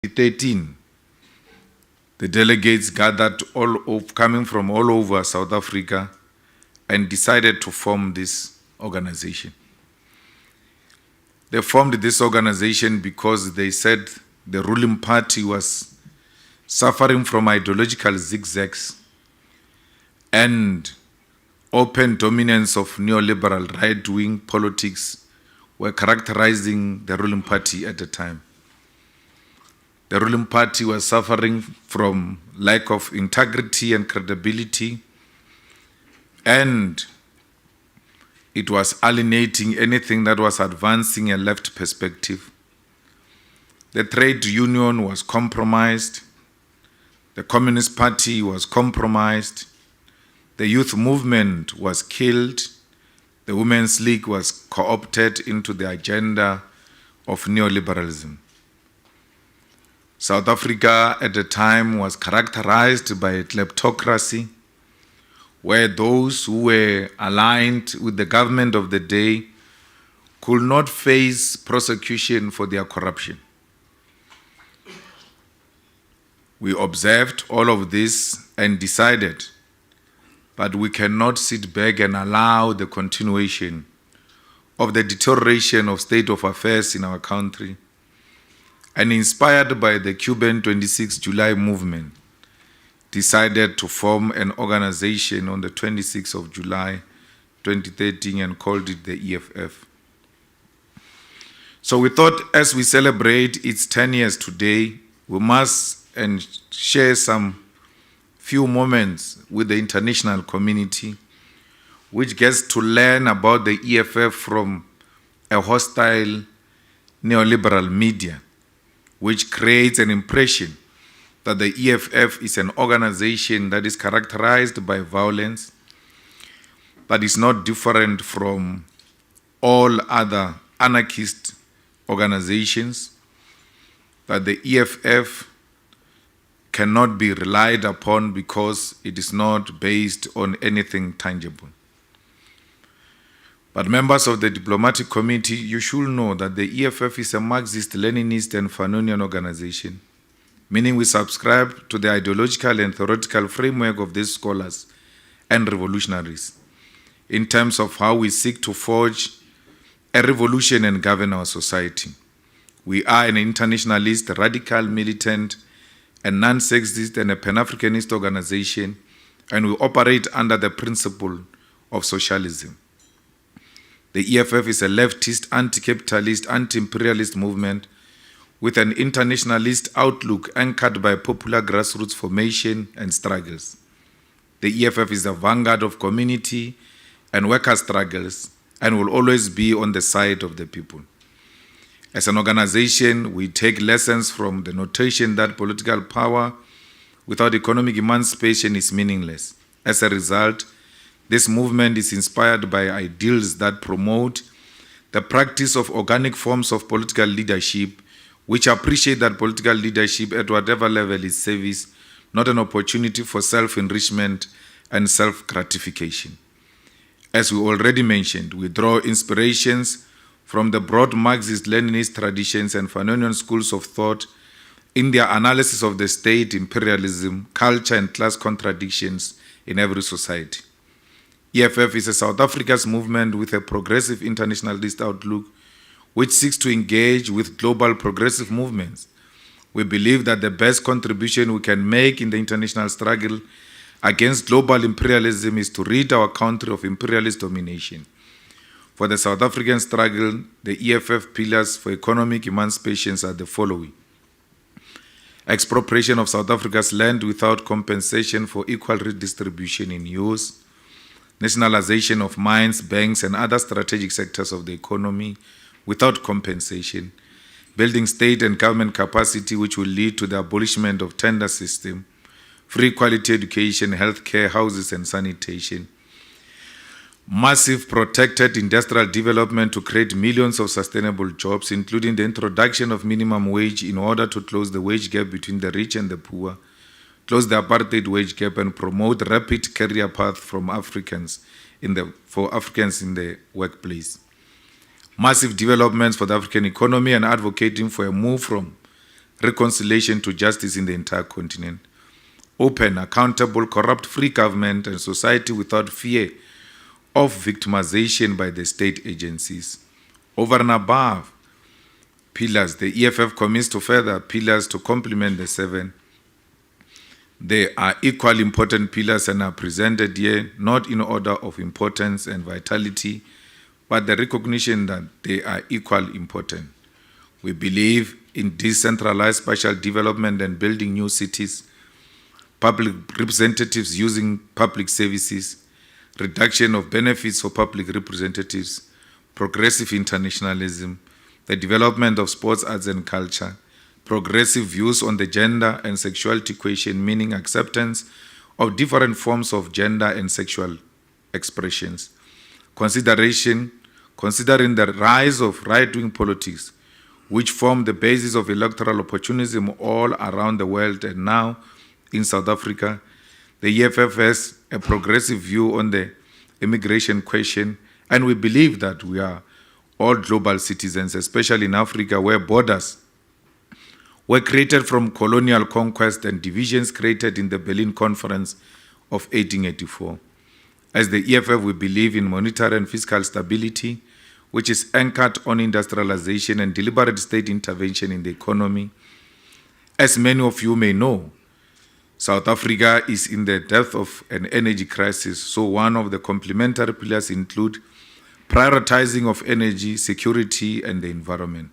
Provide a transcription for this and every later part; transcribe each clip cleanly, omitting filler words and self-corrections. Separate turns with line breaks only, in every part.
2013, the delegates gathered coming from all over South Africa and decided to form this organization. They formed this organization because they said the ruling party was suffering from ideological zigzags and open dominance of neoliberal right-wing politics were characterizing the ruling party at the time. The ruling party was suffering from lack of integrity and credibility, and it was alienating anything that was advancing a left perspective. The trade union was compromised. The Communist Party was compromised. The youth movement was killed. The Women's League was co-opted into the agenda of neoliberalism. South Africa at the time was characterized by a kleptocracy, where those who were aligned with the government of the day could not face prosecution for their corruption. We observed all of this and decided that we cannot sit back and allow the continuation of the deterioration of state of affairs in our country. And inspired by the Cuban 26 July movement, decided to form an organization on the 26th of July 2013 and called it the EFF. So we thought as we celebrate its 10 years today, we must share some few moments with the international community, which gets to learn about the EFF from a hostile neoliberal media, which creates an impression that the EFF is an organization that is characterized by violence, that is not different from all other anarchist organizations, that the EFF cannot be relied upon because it is not based on anything tangible. But members of the diplomatic committee, you should know that the EFF is a Marxist, Leninist, and Fanonian organization, meaning we subscribe to the ideological and theoretical framework of these scholars and revolutionaries in terms of how we seek to forge a revolution and govern our society. We are an internationalist, radical, militant, and non-sexist and a Pan-Africanist organization, and we operate under the principle of socialism. The EFF is a leftist, anti-capitalist, anti-imperialist movement with an internationalist outlook anchored by popular grassroots formation and struggles. The EFF is the vanguard of community and worker struggles and will always be on the side of the people. As an organization, we take lessons from the notation that political power without economic emancipation is meaningless. As a result, this movement is inspired by ideals that promote the practice of organic forms of political leadership, which appreciate that political leadership at whatever level is service, not an opportunity for self-enrichment and self-gratification. As we already mentioned, we draw inspirations from the broad Marxist-Leninist traditions and Fanonian schools of thought in their analysis of the state, imperialism, culture, and class contradictions in every society. EFF is a South Africa's movement with a progressive internationalist outlook which seeks to engage with global progressive movements. We believe that the best contribution we can make in the international struggle against global imperialism is to rid our country of imperialist domination. For the South African struggle, the EFF pillars for economic emancipation are the following: expropriation of South Africa's land without compensation for equal redistribution in use, nationalization of mines, banks, and other strategic sectors of the economy without compensation, building state and government capacity which will lead to the abolishment of tender system, free quality education, healthcare, houses, and sanitation, massive protected industrial development to create millions of sustainable jobs, including the introduction of minimum wage in order to close the wage gap between the rich and the poor, close the apartheid wage gap, and promote rapid career path for Africans in the workplace. Massive developments for the African economy and advocating for a move from reconciliation to justice in the entire continent, open, accountable, corrupt-free government and society without fear of victimization by the state agencies. Over and above pillars, the EFF commits to further pillars to complement the 7. They are equally important pillars and are presented here not in order of importance and vitality, but the recognition that they are equally important. We believe in decentralized spatial development and building new cities, public representatives using public services, reduction of benefits for public representatives, progressive internationalism, the development of sports, arts and culture, progressive views on the gender and sexuality question, meaning acceptance of different forms of gender and sexual expressions, considering the rise of right-wing politics, which form the basis of electoral opportunism all around the world and now in South Africa. The EFF has a progressive view on the immigration question, and we believe that we are all global citizens, especially in Africa, where borders were created from colonial conquest and divisions created in the Berlin Conference of 1884. As the EFF, we believe in monetary and fiscal stability, which is anchored on industrialization and deliberate state intervention in the economy. As many of you may know, South Africa is in the depth of an energy crisis, so one of the complementary pillars include prioritizing of energy, security, and the environment.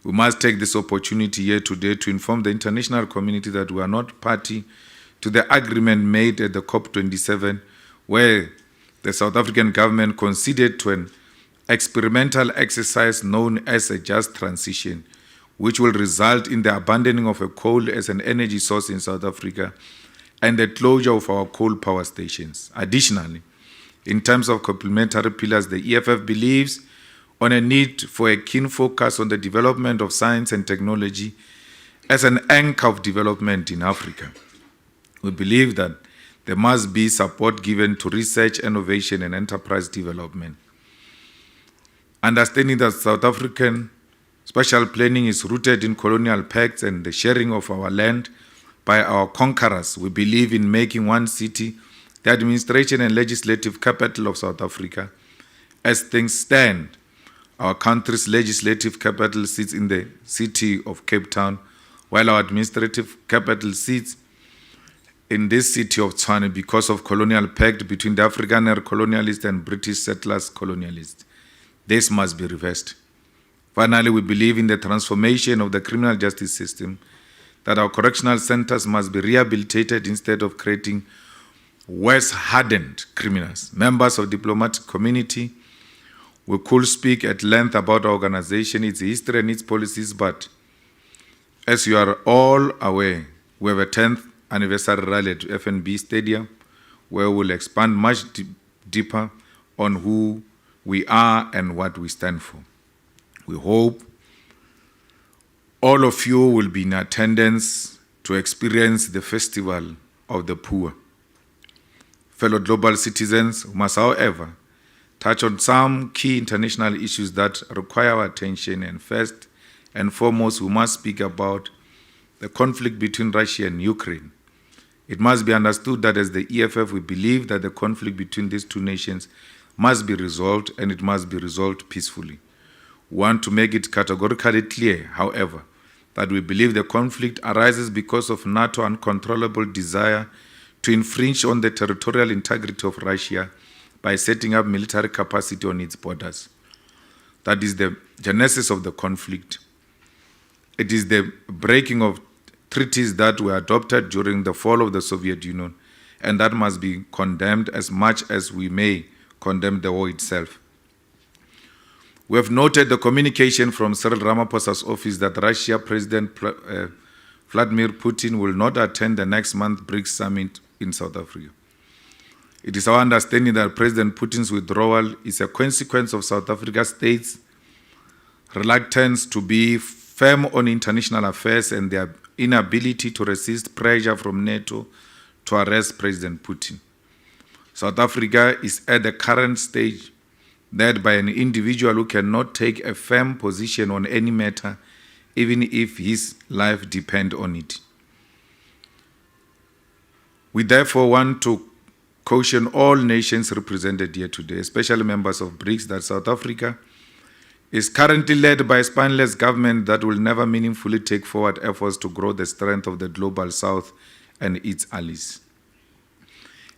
We must take this opportunity here today to inform the international community that we are not party to the agreement made at the COP27, where the South African government conceded to an experimental exercise known as a just transition, which will result in the abandoning of a coal as an energy source in South Africa and the closure of our coal power stations. Additionally, in terms of complementary pillars, the EFF believes on a need for a keen focus on the development of science and technology as an anchor of development in Africa. We believe that there must be support given to research, innovation, and enterprise development. Understanding that South African spatial planning is rooted in colonial pacts and the sharing of our land by our conquerors, we believe in making one city the administration and legislative capital of South Africa. As things stand, our country's legislative capital sits in the city of Cape Town, while our administrative capital sits in this city of Tshwane because of colonial pact between the Afrikaner colonialists and British settlers colonialists. This must be reversed. Finally, we believe in the transformation of the criminal justice system, that our correctional centers must be rehabilitated instead of creating worse hardened criminals. Members of the diplomatic community, we could speak at length about our organization, its history and its policies, but as you are all aware, we have a 10th anniversary rally at FNB Stadium, where we'll expand much deeper on who we are and what we stand for. We hope all of you will be in attendance to experience the Festival of the Poor. Fellow global citizens, we must, however, touch on some key international issues that require our attention, and first and foremost, we must speak about the conflict between Russia and Ukraine. It must be understood that as the EFF, we believe that the conflict between these two nations must be resolved, and it must be resolved peacefully. We want to make it categorically clear, however, that we believe the conflict arises because of NATO's uncontrollable desire to infringe on the territorial integrity of Russia by setting up military capacity on its borders. That is the genesis of the conflict. It is the breaking of treaties that were adopted during the fall of the Soviet Union, and that must be condemned as much as we may condemn the war itself. We have noted the communication from Cyril Ramaphosa's office that Russia President Vladimir Putin will not attend the next month's BRICS summit in South Africa. It is our understanding that President Putin's withdrawal is a consequence of South Africa state's reluctance to be firm on international affairs and their inability to resist pressure from NATO to arrest President Putin. South Africa is at the current stage led by an individual who cannot take a firm position on any matter even if his life depends on it. We therefore want to caution all nations represented here today, especially members of BRICS, that South Africa is currently led by a spineless government that will never meaningfully take forward efforts to grow the strength of the global South and its allies.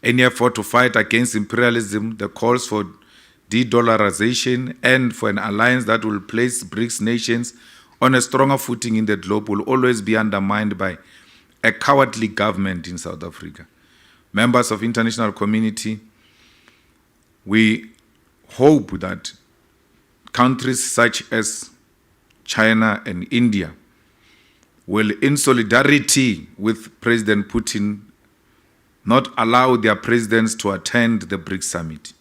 Any effort to fight against imperialism, the calls for de-dollarization, and for an alliance that will place BRICS nations on a stronger footing in the globe will always be undermined by a cowardly government in South Africa. Members of international community, we hope that countries such as China and India will, in solidarity with President Putin, not allow their presidents to attend the BRICS summit.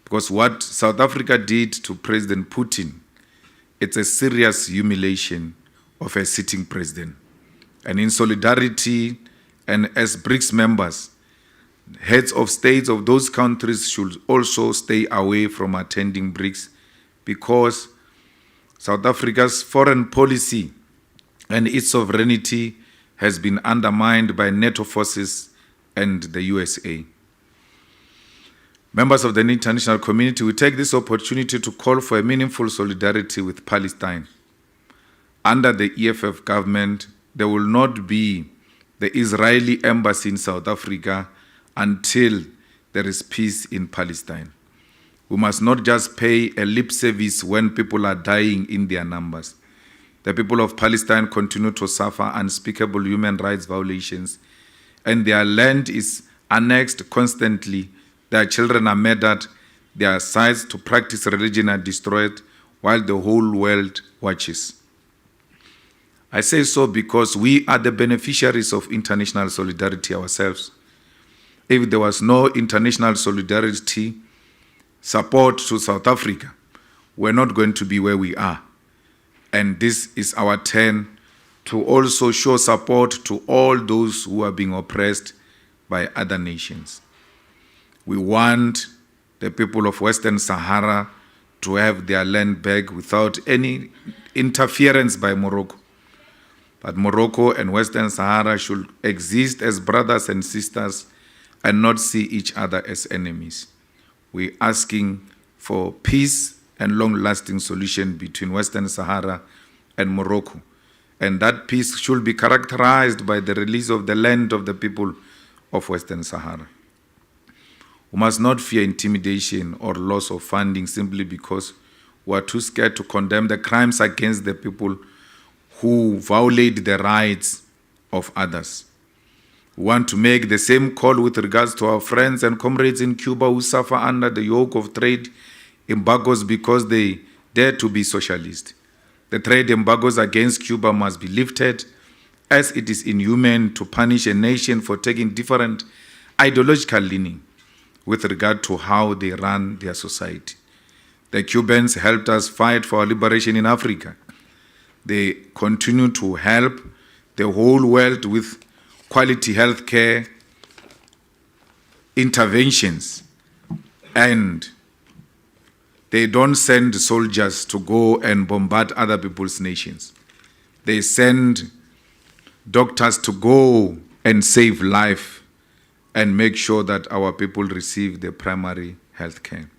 Because what South Africa did to President Putin, it's a serious humiliation of a sitting president. And in solidarity and as BRICS members, heads of states of those countries should also stay away from attending BRICS, because South Africa's foreign policy and its sovereignty has been undermined by NATO forces and the USA. Members of the international community, we take this opportunity to call for a meaningful solidarity with Palestine. Under the EFF government, there will not be the Israeli embassy in South Africa until there is peace in Palestine. We must not just pay a lip service when people are dying in their numbers. The people of Palestine continue to suffer unspeakable human rights violations, and their land is annexed constantly. Their children are murdered, their sites to practice religion are destroyed, while the whole world watches. I say so because we are the beneficiaries of international solidarity ourselves. If there was no international solidarity, support to South Africa, we're not going to be where we are. And this is our turn to also show support to all those who are being oppressed by other nations. We want the people of Western Sahara to have their land back without any interference by Morocco. But Morocco and Western Sahara should exist as brothers and sisters and not see each other as enemies. We're asking for peace and long-lasting solution between Western Sahara and Morocco. And that peace should be characterized by the release of the land of the people of Western Sahara. We must not fear intimidation or loss of funding simply because we are too scared to condemn the crimes against the people who violate the rights of others. We want to make the same call with regards to our friends and comrades in Cuba who suffer under the yoke of trade embargoes because they dare to be socialist. The trade embargoes against Cuba must be lifted, as it is inhuman to punish a nation for taking different ideological leaning with regard to how they run their society. The Cubans helped us fight for our liberation in Africa. They continue to help the whole world with quality health care interventions, and they don't send soldiers to go and bombard other people's nations. They send doctors to go and save life and make sure that our people receive the primary health care.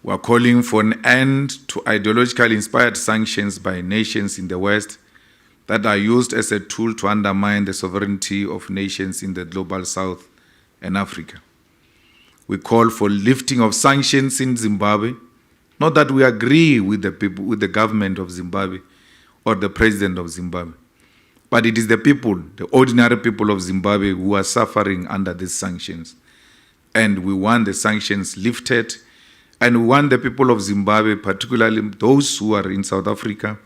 We are calling for an end to ideologically inspired sanctions by nations in the West that are used as a tool to undermine the sovereignty of nations in the global South and Africa. We call for lifting of sanctions in Zimbabwe, not that we agree with the people, with the government of Zimbabwe or the president of Zimbabwe, but it is the people, the ordinary people of Zimbabwe who are suffering under these sanctions. And we want the sanctions lifted, and we want the people of Zimbabwe, particularly those who are in South Africa,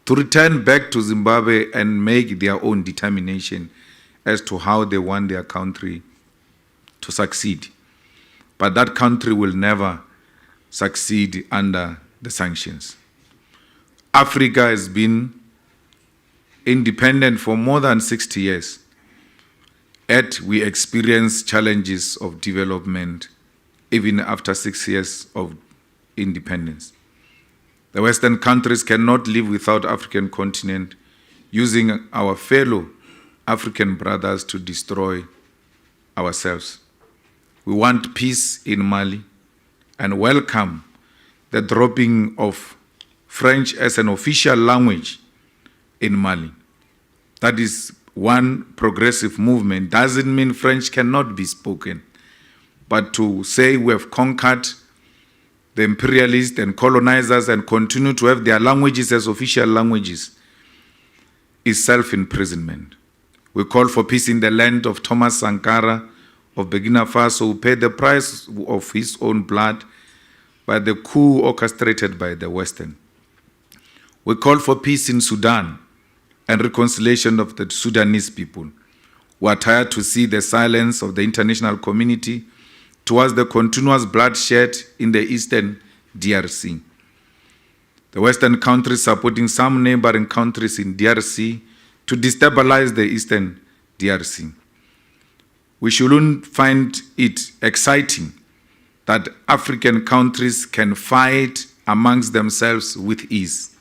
to return back to Zimbabwe and make their own determination as to how they want their country to succeed. But that country will never succeed under the sanctions. Africa has been independent for more than 60 years, yet we experience challenges of development even after 6 years of independence. The Western countries cannot live without African continent, using our fellow African brothers to destroy ourselves. We want peace in Mali and welcome the dropping of French as an official language in Mali. That is one progressive movement. Doesn't mean French cannot be spoken, but to say we have conquered the imperialists and colonizers and continue to have their languages as official languages is self-imprisonment. We call for peace in the land of Thomas Sankara of Burkina Faso, who paid the price of his own blood by the coup orchestrated by the Western. We call for peace in Sudan and reconciliation of the Sudanese people, who are tired to see the silence of the international community towards the continuous bloodshed in the eastern DRC. The Western countries supporting some neighboring countries in DRC to destabilize the eastern DRC. We shouldn't find it exciting that African countries can fight amongst themselves with ease,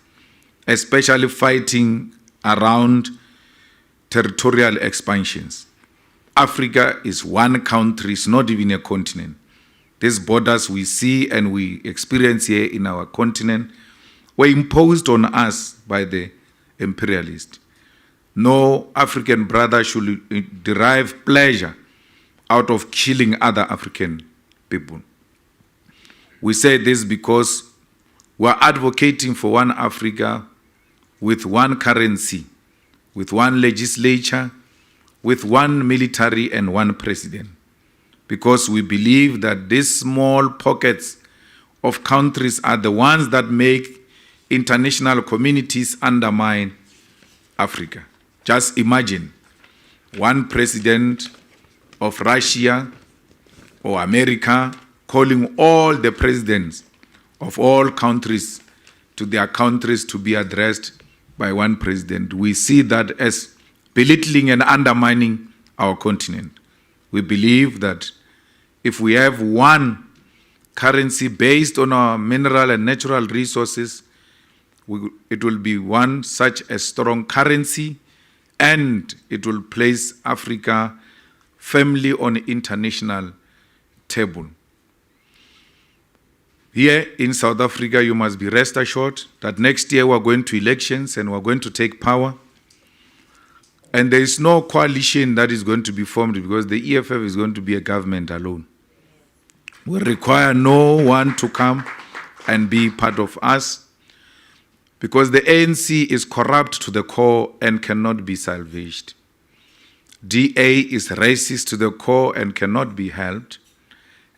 especially fighting around territorial expansions. Africa is one country, it's not even a continent. These borders we see and we experience here in our continent were imposed on us by the imperialists. No African brother should derive pleasure out of killing other African people. We say this because we are advocating for one Africa with one currency, with one legislature, with one military and one president. Because we believe that these small pockets of countries are the ones that make international communities undermine Africa. Just imagine one president of Russia or America calling all the presidents of all countries to their countries to be addressed by one president. We see that as belittling and undermining our continent. We believe that if we have one currency based on our mineral and natural resources, it will be one such a strong currency, and it will place Africa firmly on the international table. Here in South Africa, you must be rest assured that next year we're going to elections and we're going to take power. And there is no coalition that is going to be formed because the EFF is going to be a government alone. We require no one to come and be part of us because the ANC is corrupt to the core and cannot be salvaged. DA is racist to the core and cannot be helped.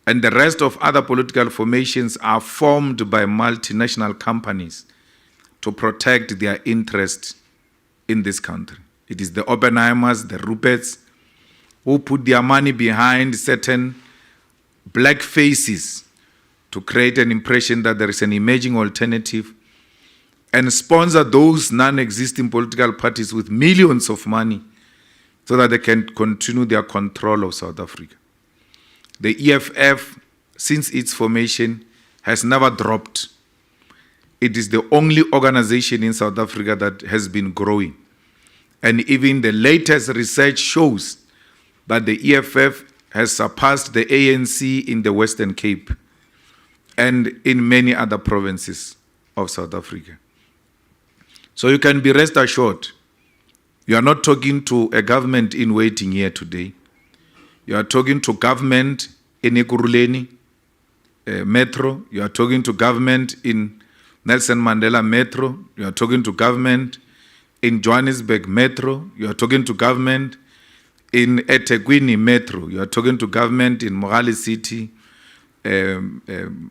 And the rest of other political formations are formed by multinational companies to protect their interests in this country. It is the Oppenheimers, the Ruperts, who put their money behind certain black faces to create an impression that there is an emerging alternative and sponsor those non-existing political parties with millions of money so that they can continue their control of South Africa. The EFF, since its formation, has never dropped. It is the only organization in South Africa that has been growing. And even the latest research shows that the EFF has surpassed the ANC in the Western Cape and in many other provinces of South Africa. So you can be rest assured, you are not talking to a government in waiting here today. You are talking to government in Ekurhuleni Metro. You are talking to government in Nelson Mandela Metro. You are talking to government in Johannesburg Metro. You are talking to government in eThekwini Metro. You are talking to government in Mogale City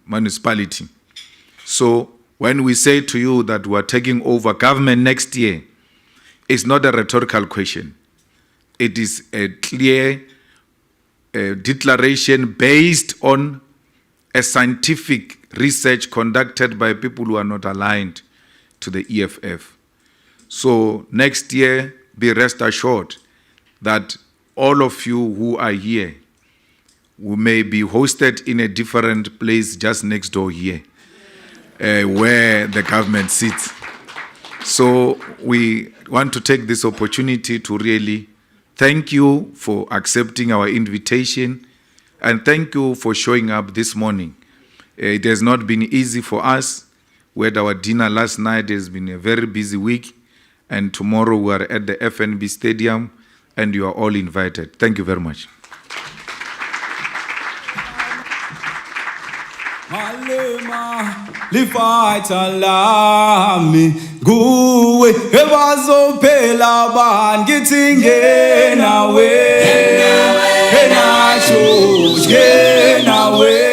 Municipality. So when we say to you that we are taking over government next year, it's not a rhetorical question. It is a clear declaration based on a scientific research conducted by people who are not aligned to the EFF. So next year, be rest assured that all of you who are here, we may be hosted in a different place just next door here. where the government sits. So we want to take this opportunity to really thank you for accepting our invitation and thank you for showing up this morning. It has not been easy for us. We had our dinner last night. It has been a very busy week. And tomorrow we are at the FNB Stadium and you are all invited. Thank you very much.
Malema lifatha lami kuwe ebazophela bani ngithi ngenawe enacho ngenawe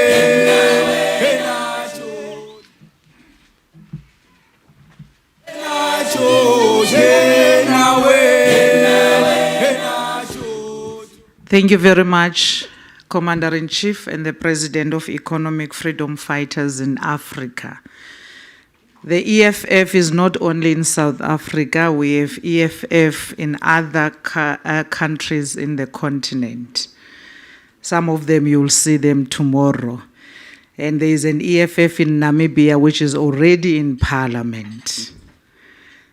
Thank you very much, Commander-in-Chief and the President of Economic Freedom Fighters in Africa. The EFF is not only in South Africa, we have EFF in other countries in the continent. Some of them you'll see them tomorrow. And there is an EFF in Namibia which is already in Parliament.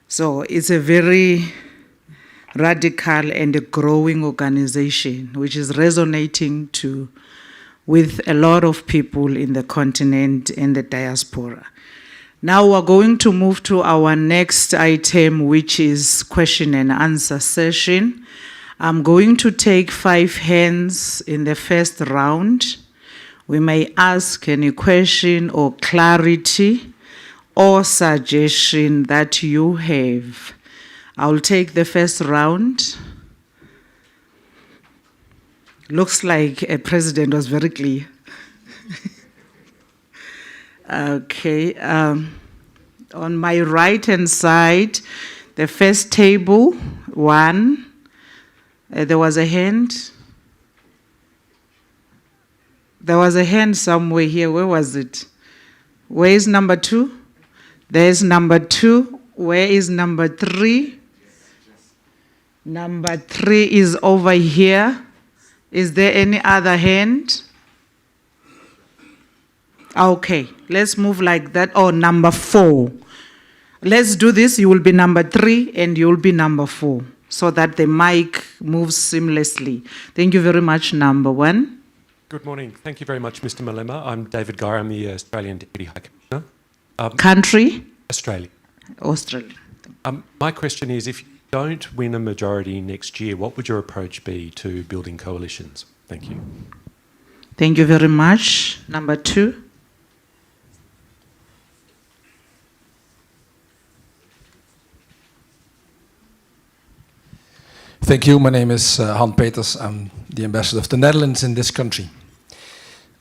So it's a very radical and a growing organization which is resonating with a lot of people in the continent and the diaspora. Now we're going to move to our next item, which is question and answer session. I'm going to take 5 hands in the first round. We may ask any question or clarity or suggestion that you have. I'll take the first round. Looks like a president was very clear. Okay. On my right-hand side, the first table, 1. There was a hand. There was a hand somewhere here. Where was it? Where is number 2? There's number 2. Where is number 3? Number 3 is over here. Is there any other hand? Okay, let's move like that. Oh, number 4. Let's do this. You will be number 3 and you will be number 4 so that the mic moves seamlessly. Thank you very much, number 1.
Good morning. Thank you very much, Mr. Malema. I'm David Guy. I'm the Australian Deputy High Commissioner.
Country?
Australia.
Australia.
My question is, if you don't win a majority next year, what would your approach be to building coalitions? Thank you.
Thank you very much. Number 2.
Thank you. My name is Han Peters. I'm the ambassador of the Netherlands in this country.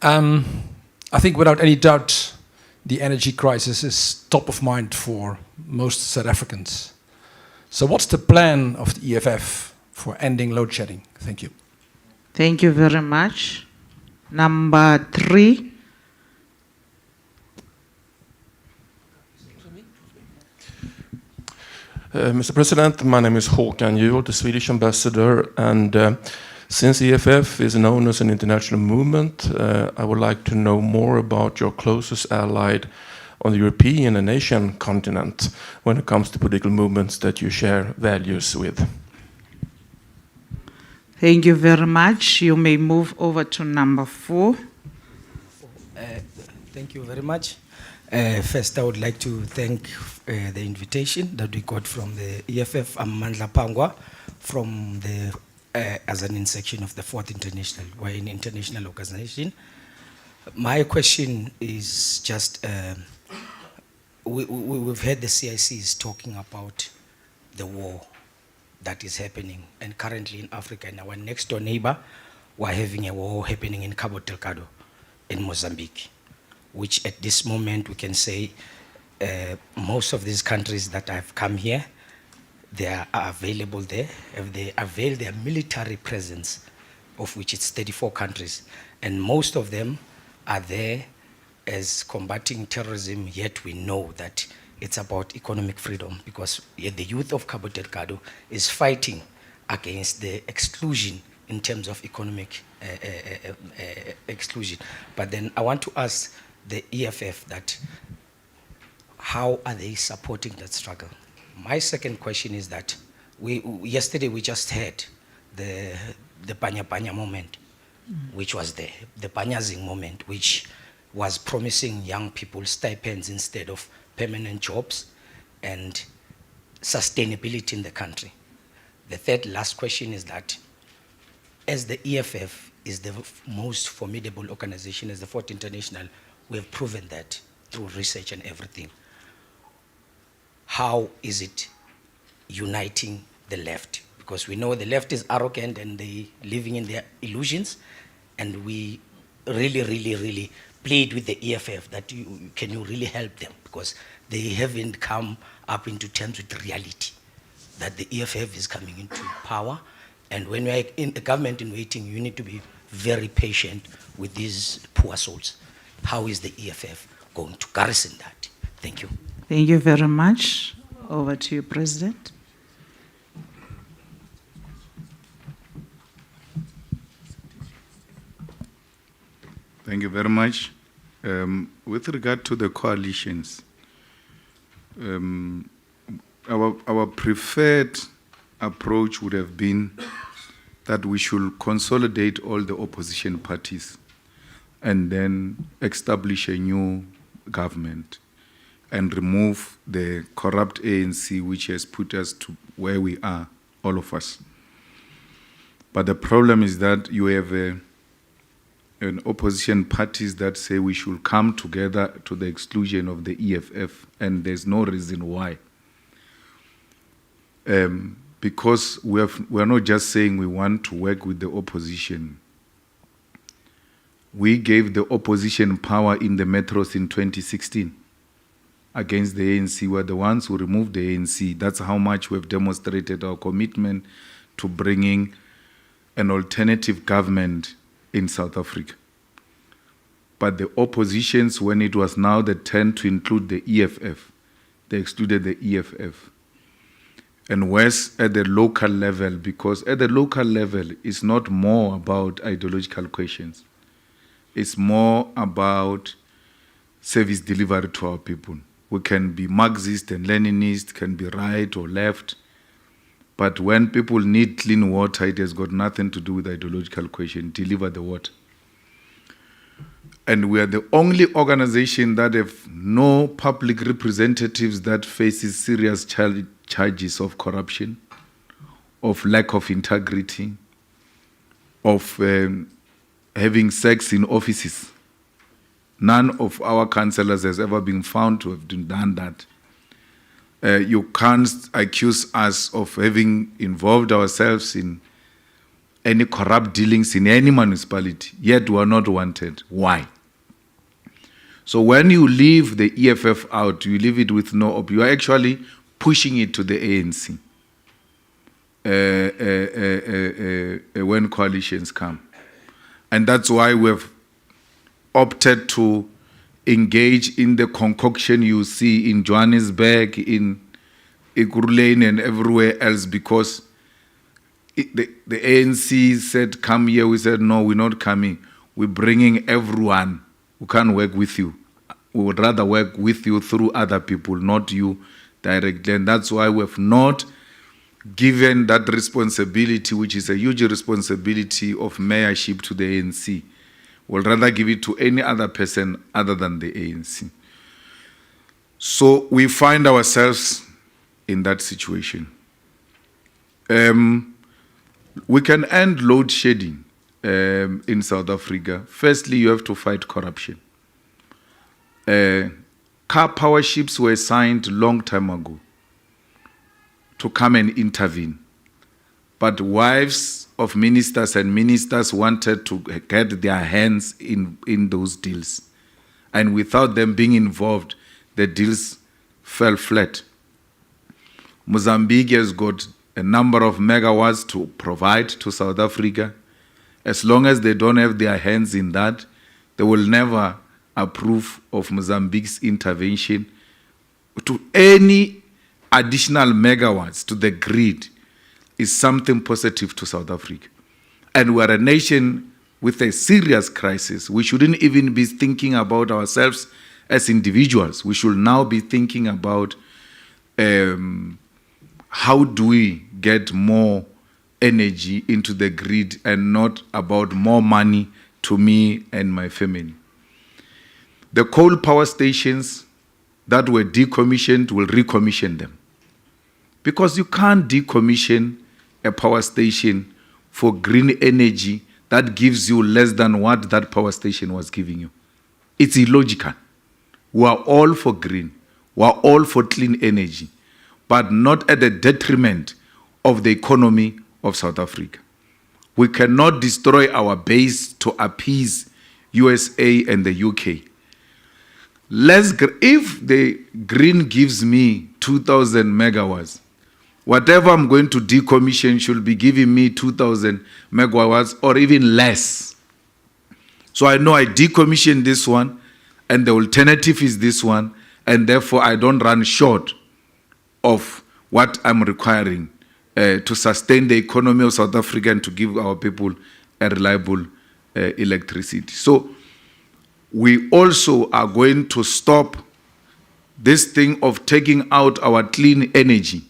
I think without any doubt, the energy crisis is top of mind for most South Africans. So what's the plan of the EFF for ending load shedding? Thank you.
Thank you very much. Number 3.
Mr. President, my name is Håkan Juhl, the Swedish ambassador, and since EFF is known as an international movement, I would like to know more about your closest ally on the European and Asian continent when it comes to political movements that you share values with.
Thank you very much. You may move over to number 4.
Thank you very much. First, I would like to thank the invitation that we got from the EFF. I'm Mandla Pangwa from the, as an section of the 4th International. We're an international organization. My question is just, we've heard the CICs talking about the war that is happening, and currently in Africa, and our next door neighbor, we're having a war happening in Cabo Delgado in Mozambique, which at this moment we can say most of these countries that have come here, they are available there. They avail their military presence, of which it's 34 countries, and most of them are there as combating terrorism, yet we know that it's about economic freedom, because the youth of Cabo Delgado is fighting against the exclusion in terms of economic exclusion. But then I want to ask the EFF that how are they supporting that struggle? My second question is that yesterday we just had the Panya Panya moment, which was the Panyazing moment, which was promising young people stipends instead of permanent jobs and sustainability in the country. The third last question is that as the EFF is the most formidable organization, as the Fourth International, we have proven that through research and everything. How is it uniting the left? Because we know the left is arrogant and they living in their illusions, and we really plead with the EFF that can you really help them, because they haven't come up into terms with reality that the EFF is coming into power. And when we're in a government in waiting, you need to be very patient with these poor souls. How is the EFF going to garrison that? Thank you.
Thank you very much. Over to you, President.
Thank you very much. With regard to the coalitions, our preferred approach would have been that we should consolidate all the opposition parties and then establish a new government and remove the corrupt ANC, which has put us to where we are, all of us. But the problem is that you have an opposition parties that say we should come together to the exclusion of the EFF, and there's no reason why. Because we're not just saying we want to work with the opposition. We gave the opposition power in the metros in 2016 against the ANC. We're the ones who removed the ANC. That's how much we've demonstrated our commitment to bringing an alternative government in South Africa. But the oppositions, when it was now the turn to include the EFF, they excluded the EFF. And worse at the local level, because at the local level, it's not more about ideological questions. It's more about service delivery to our people. We can be Marxist and Leninist, can be right or left, but when people need clean water, it has got nothing to do with ideological question. Deliver the water. And we are the only organization that have no public representatives that faces serious charges of corruption, of lack of integrity, of having sex in offices. None of our councillors has ever been found to have done that. You can't accuse us of having involved ourselves in any corrupt dealings in any municipality, yet we are not wanted. Why? So when you leave the EFF out, you leave it with no you are actually pushing it to the ANC when coalitions come. And that's why we've opted to engage in the concoction you see in Johannesburg, in Ekurhuleni and everywhere else, because the ANC said, come here. We said, no, we're not coming. We're bringing everyone who can work with you. We would rather work with you through other people, not you directly. And that's why we have not given that responsibility, which is a huge responsibility of mayorship, to the ANC. We'll rather give it to any other person other than the ANC. So we find ourselves in that situation. We can end load shedding in South Africa. Firstly, you have to fight corruption. Car power ships were signed a long time ago to come and intervene. But wives of ministers and ministers wanted to get their hands in those deals. And without them being involved, the deals fell flat. Mozambique has got a number of megawatts to provide to South Africa. As long as they don't have their hands in that, they will never approve of Mozambique's intervention to any additional megawatts to the grid. Is something positive to South Africa. And we are a nation with a serious crisis. We shouldn't even be thinking about ourselves as individuals, we should now be thinking about how do we get more energy into the grid and not about more money to me and my family. The coal power stations that were decommissioned will recommission them. Because you can't decommission a power station for green energy that gives you less than what that power station was giving you. It's illogical. We are all for green. We are all for clean energy, but not at the detriment of the economy of South Africa. We cannot destroy our base to appease USA and the UK. If the green gives me 2,000 megawatts, whatever I'm going to decommission should be giving me 2,000 megawatts or even less. So I know I decommission this one, and the alternative is this one, and therefore I don't run short of what I'm requiring to sustain the economy of South Africa and to give our people a reliable electricity. So we also are going to stop this thing of taking out our clean energy,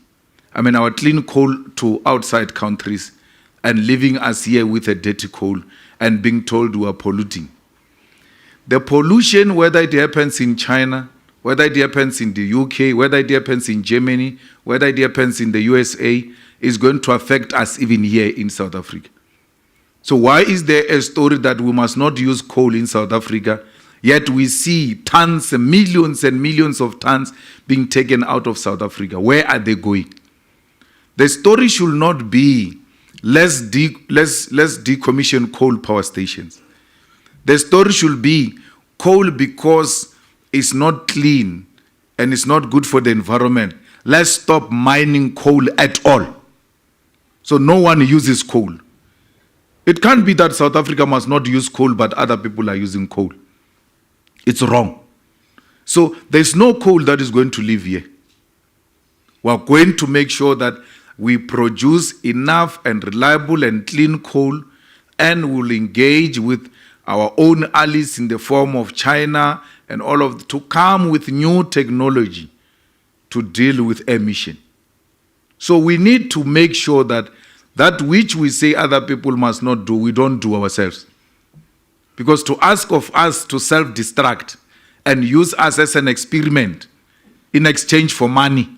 our clean coal to outside countries and leaving us here with a dirty coal and being told we are polluting. The pollution, whether it happens in China, whether it happens in the UK, whether it happens in Germany, whether it happens in the USA, is going to affect us even here in South Africa. So why is there a story that we must not use coal in South Africa, yet we see tons and millions of tons being taken out of South Africa? Where are they going? The story should not be let's decommission coal power stations. The story should be coal because it's not clean and it's not good for the environment. Let's stop mining coal at all. So no one uses coal. It can't be that South Africa must not use coal, but other people are using coal. It's wrong. So there's no coal that is going to live here. We're going to make sure that we produce enough and reliable and clean coal, and we'll engage with our own allies in the form of China and all of to come with new technology to deal with emission. So we need to make sure that that which we say other people must not do, we don't do ourselves. Because to ask of us to self-destruct and use us as an experiment in exchange for money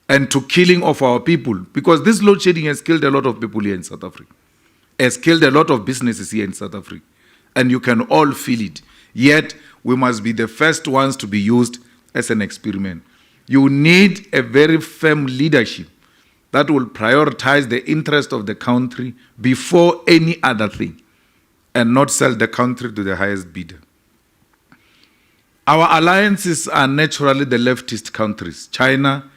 and to killing of our people, because this load shedding has killed a lot of people here in South Africa, has killed a lot of businesses here in South Africa, and you can all feel it. Yet, we must be the first ones to be used as an experiment. You need a very firm leadership that will prioritize the interest of the country before any other thing and not sell the country to the highest bidder. Our alliances are naturally the leftist countries. China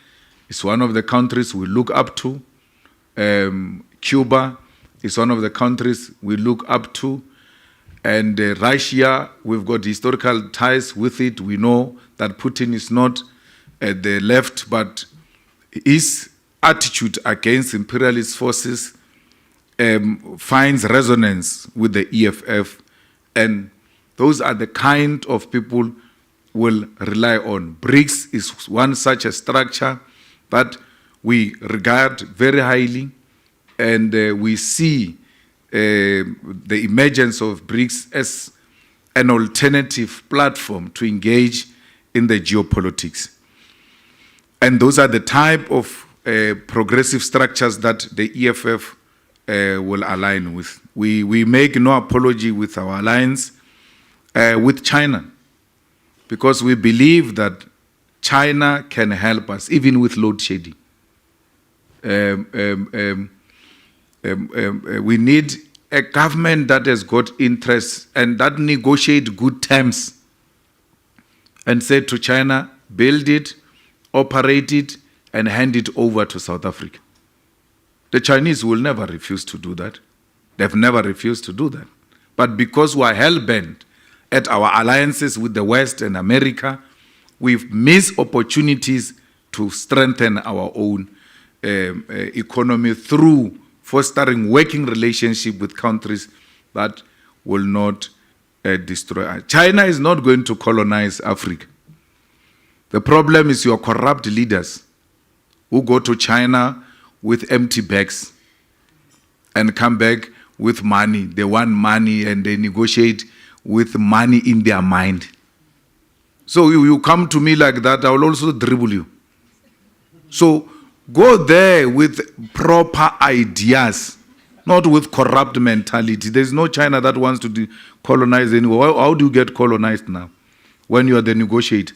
is one of the countries we look up to. Cuba is one of the countries we look up to. And Russia, we've got historical ties with it. We know that Putin is not at the left, but his attitude against imperialist forces finds resonance with the EFF. And those are the kind of people we'll rely on. BRICS is one such a structure that we regard very highly, and we see the emergence of BRICS as an alternative platform to engage in the geopolitics. And those are the type of progressive structures that the EFF will align with. We make no apology with our alliance with China, because we believe that China can help us, even with load shedding. We need a government that has got interests and that negotiate good terms and say to China, build it, operate it, and hand it over to South Africa. The Chinese will never refuse to do that. They've never refused to do that. But because we are hell-bent at our alliances with the West and America, we've missed opportunities to strengthen our own economy through fostering working relationship with countries that will not destroy. China is not going to colonize Africa. The problem is your corrupt leaders who go to China with empty bags and come back with money. They want money and they negotiate with money in their mind. So you come to me like that, I will also dribble you. So go there with proper ideas, not with corrupt mentality. There's no China that wants to colonize anyone. How do you get colonized now when you are the negotiator?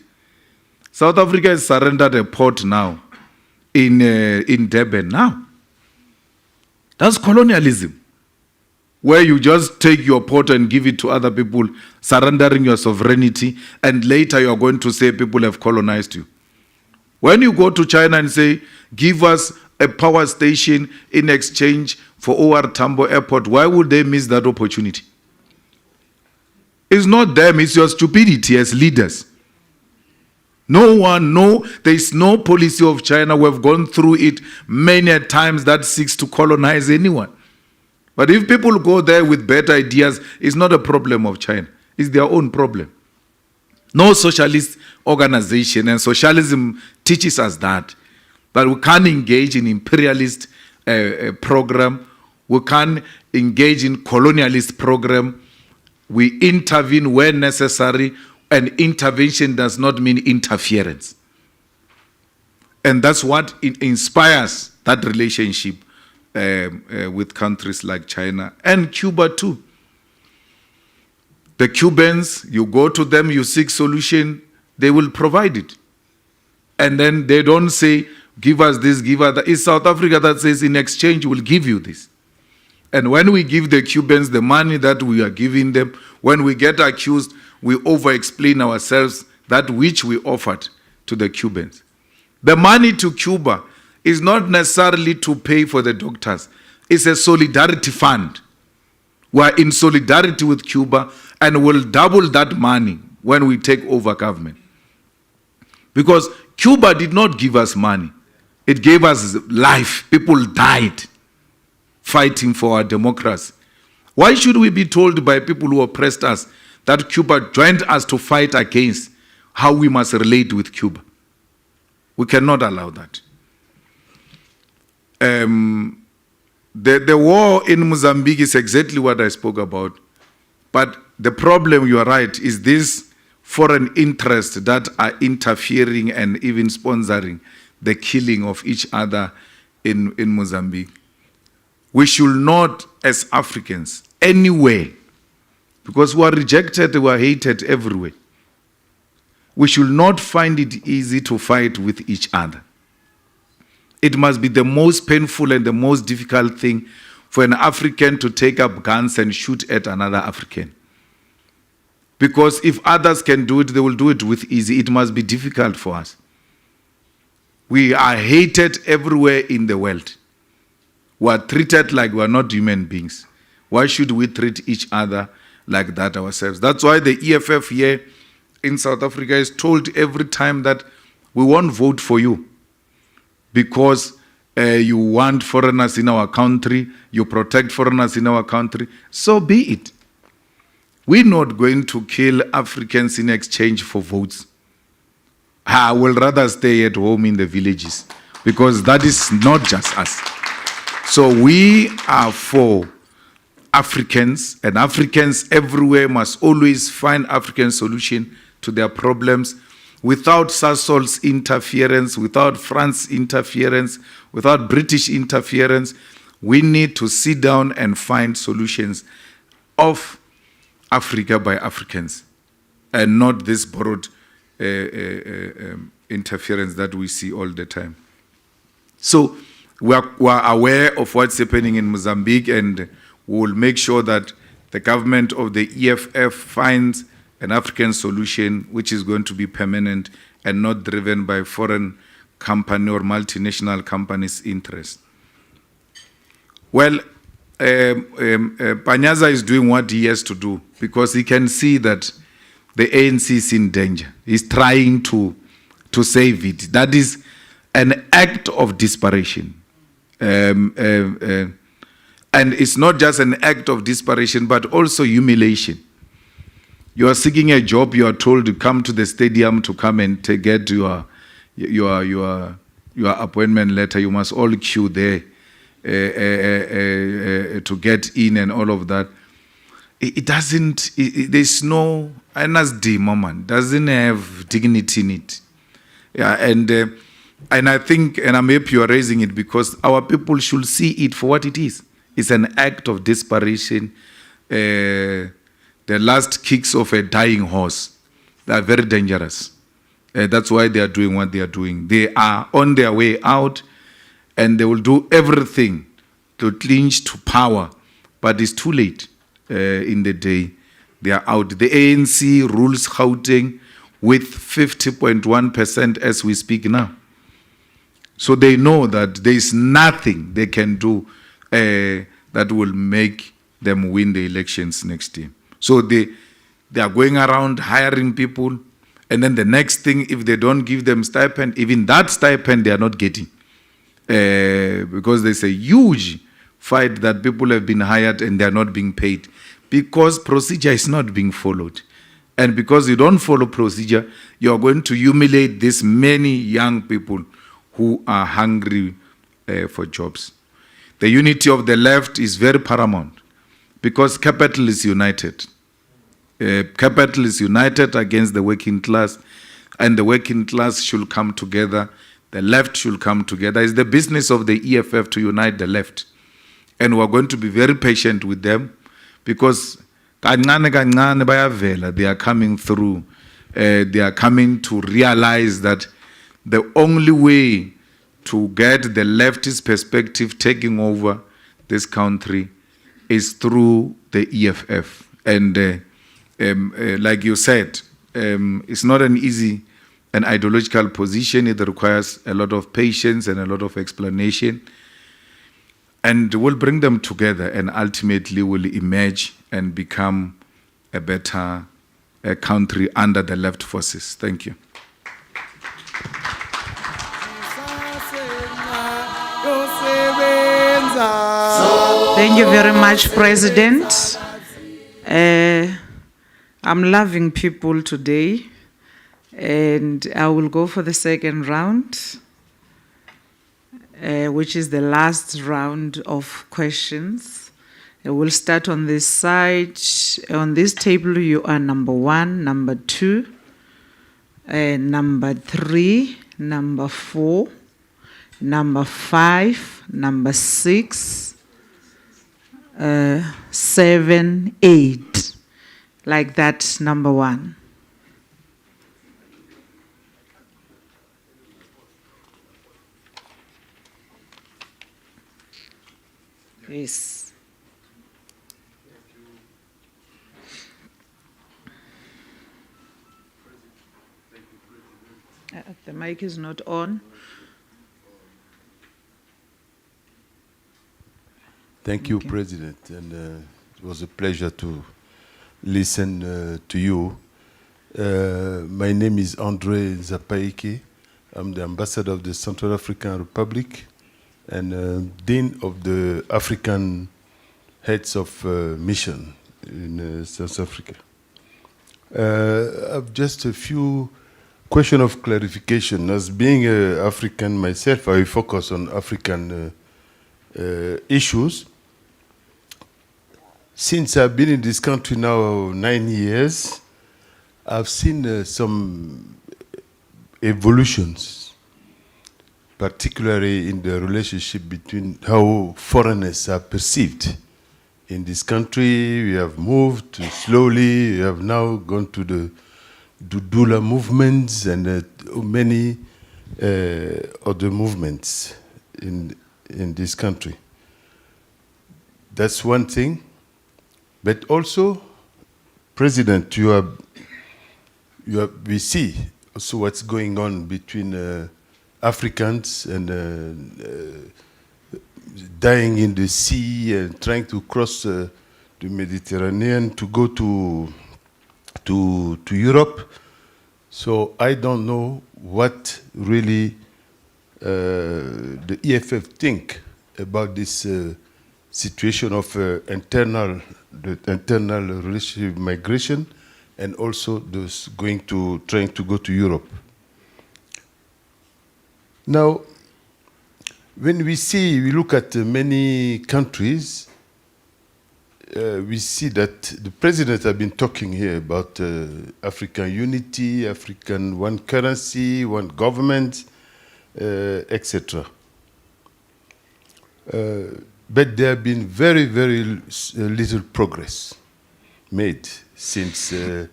South Africa has surrendered a port now in Durban now. That's colonialism, where you just take your port and give it to other people, surrendering your sovereignty, and later you are going to say people have colonized you. When you go to China and say, give us a power station in exchange for OR Tambo Airport, why would they miss that opportunity? It's not them, it's your stupidity as leaders. There is no policy of China. We have gone through it many times that seeks to colonize anyone. But if people go there with better ideas, it's not a problem of China. It's their own problem. No socialist organization, and socialism teaches us that we can't engage in imperialist program. We can't engage in colonialist program. We intervene where necessary, and intervention does not mean interference. And that's what inspires that relationship with countries like China and Cuba too. The Cubans, you go to them, you seek solution, they will provide it. And then they don't say, give us this, give us that. It's South Africa that says, in exchange, we'll give you this. And when we give the Cubans the money that we are giving them, when we get accused, we over-explain ourselves that which we offered to the Cubans. The money to Cuba is not necessarily to pay for the doctors. It's a solidarity fund. We are in solidarity with Cuba and will double that money when we take over government. Because Cuba did not give us money. It gave us life. People died fighting for our democracy. Why should we be told by people who oppressed us that Cuba joined us to fight against how we must relate with Cuba? We cannot allow that. The war in Mozambique is exactly what I spoke about. But the problem, you are right, is these foreign interests that are interfering and even sponsoring the killing of each other in Mozambique. We should not, as Africans, anywhere, because we are rejected, we are hated everywhere. We should not find it easy to fight with each other. It must be the most painful and the most difficult thing for an African to take up guns and shoot at another African. Because if others can do it, they will do it with ease. It must be difficult for us. We are hated everywhere in the world. We are treated like we are not human beings. Why should we treat each other like that ourselves? That's why the EFF here in South Africa is told every time that we won't vote for you because you want foreigners in our country, you protect foreigners in our country. So be it. We're not going to kill Africans in exchange for votes. I will rather stay at home in the villages because that is not just us. So we are for Africans, and Africans everywhere must always find African solution to their problems without Sassol's interference, without France interference, without British interference. We need to sit down and find solutions of Africa by Africans and not this borrowed interference that we see all the time. So we are aware of what's happening in Mozambique, and we will make sure that the government of the EFF finds an African solution which is going to be permanent and not driven by foreign company or multinational companies' interests. Well, Panyaza is doing what he has to do because he can see that the ANC is in danger. He's trying to save it. That is an act of desperation. And it's not just an act of desperation, but also humiliation. You are seeking a job, you are told to come to the stadium to come and get your appointment letter. You must all queue there to get in and all of that. It doesn't, there's no, NSD moment, doesn't have dignity in it. Yeah, and I think, and I'm happy you are raising it, because our people should see it for what it is. It's an act of desperation. The last kicks of a dying horse. They are very dangerous. That's why they are doing what they are doing. They are on their way out, and they will do everything to clinch to power. But it's too late in the day. They are out. The ANC rules Gauteng with 50.1% as we speak now. So they know that there is nothing they can do that will make them win the elections next year. So they are going around hiring people, and then the next thing, if they don't give them stipend, even that stipend they are not getting. Because there's a huge fight that people have been hired and they are not being paid, because procedure is not being followed. And because you don't follow procedure, you are going to humiliate these many young people who are hungry for jobs. The unity of the left is very paramount, because capital is united. Capital is united against the working class, and the working class should come together. The left should come together. It's the business of the EFF to unite the left. And we're going to be very patient with them, because they are coming through. They are coming to realize that the only way to get the leftist perspective taking over this country is through the EFF. And like you said, it's not an easy and ideological position. It requires a lot of patience and a lot of explanation. And we'll bring them together, and ultimately will emerge and become a better country under the left forces. Thank you.
Thank you very much, President. I'm loving people today, and I will go for the second round, which is the last round of questions. We'll start on this side. On this table, you are number 1, number 2, number 3, number 4, number 5, number 6, 7, 8. Like that, number 1. Yes. The mic is not on.
Thank you, President, and it was a pleasure to listen to you. My name is Andre Zapaike. I'm the ambassador of the Central African Republic and Dean of the African Heads of Mission in South Africa. I have just a few questions of clarification. As being African myself, I focus on African issues. Since I've been in this country now 9 years, I've seen some evolutions, particularly in the relationship between how foreigners are perceived. In this country, we have moved slowly. We have now gone to the Dudula movements and many other movements in this country. That's one thing. But also, President, we see also what's going on between Africans and dying in the sea and trying to cross the Mediterranean to go to Europe. So I don't know what really the EFF think about this situation of internal relationship migration and also those trying to go to Europe. Now, when we look at many countries, we see that the president has been talking here about African unity, African one currency, one government, etc. But there have been very, very little progress made since the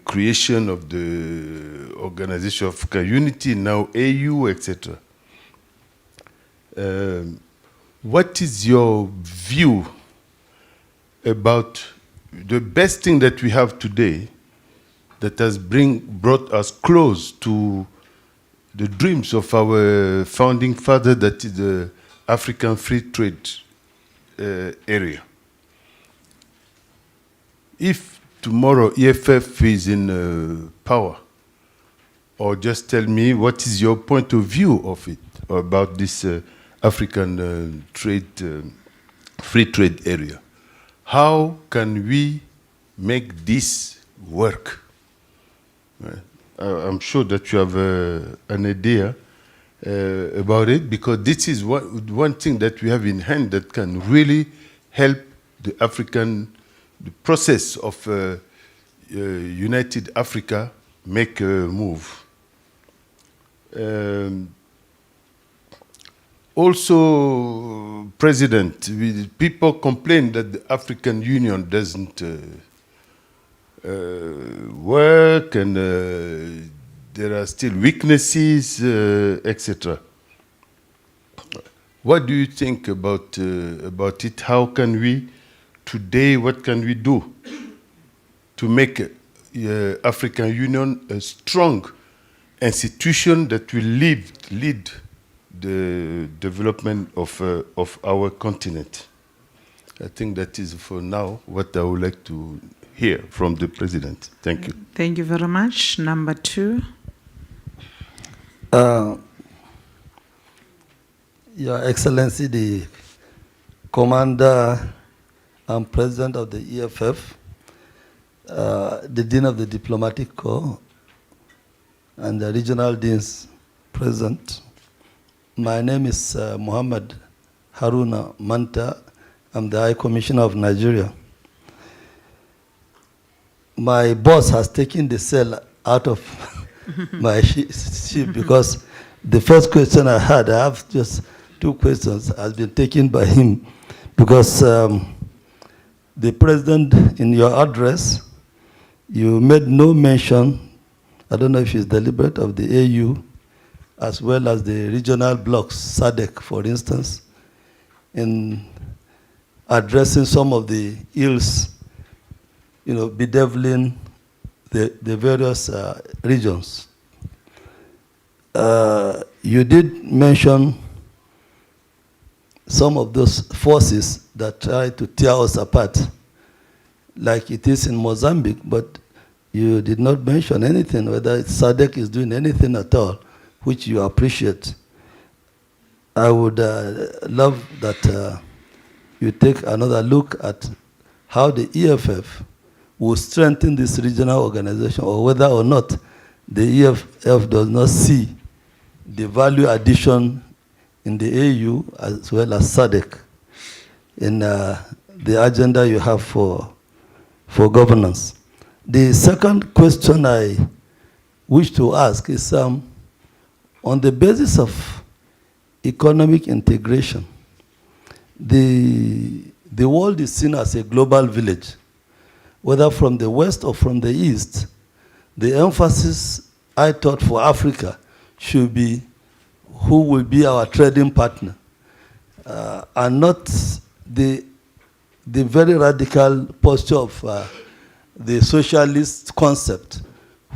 creation of the Organization of African Unity, now AU, etc. What is your view about the best thing that we have today that has brought us close to the dreams of our founding father, that is the African free trade area? If tomorrow EFF is in power, or just tell me what is your point of view of it, about this African free trade area. How can we make this work? I'm sure that you have an idea about it, because this is one thing that we have in hand that can really help the process of United Africa make a move. Also, President, people complain that the African Union doesn't work, and there are still weaknesses, etc. What do you think about it? How can we, today, what can we do to make African Union a strong institution that will lead the development of our continent? I think that is, for now, what I would like to hear from the President. Thank you.
Thank you very much. Number 2.
Your Excellency, the Commander and President of the EFF, the Dean of the Diplomatic Corps, and the regional deans present. My name is Muhammad Haruna Manta. I'm the High Commissioner of Nigeria. My boss has taken the cell out of my ship because the first question I had, I have just 2 questions, has been taken by him, because the President, in your address, you made no mention, I don't know if it's deliberate, of the AU, as well as the regional blocks, SADC, for instance, in addressing some of the ills, bedeviling the various regions. You did mention some of those forces that try to tear us apart, like it is in Mozambique, but you did not mention anything, whether SADC is doing anything at all, which you appreciate. I would love that you take another look at how the EFF will strengthen this regional organization, or whether or not the EFF does not see the value addition in the AU as well as SADC in the agenda you have for governance. The second question I wish to ask is, on the basis of economic integration, the world is seen as a global village. Whether from the west or from the east, the emphasis, I thought, for Africa should be who will be our trading partner, and not the very radical posture of the socialist concept,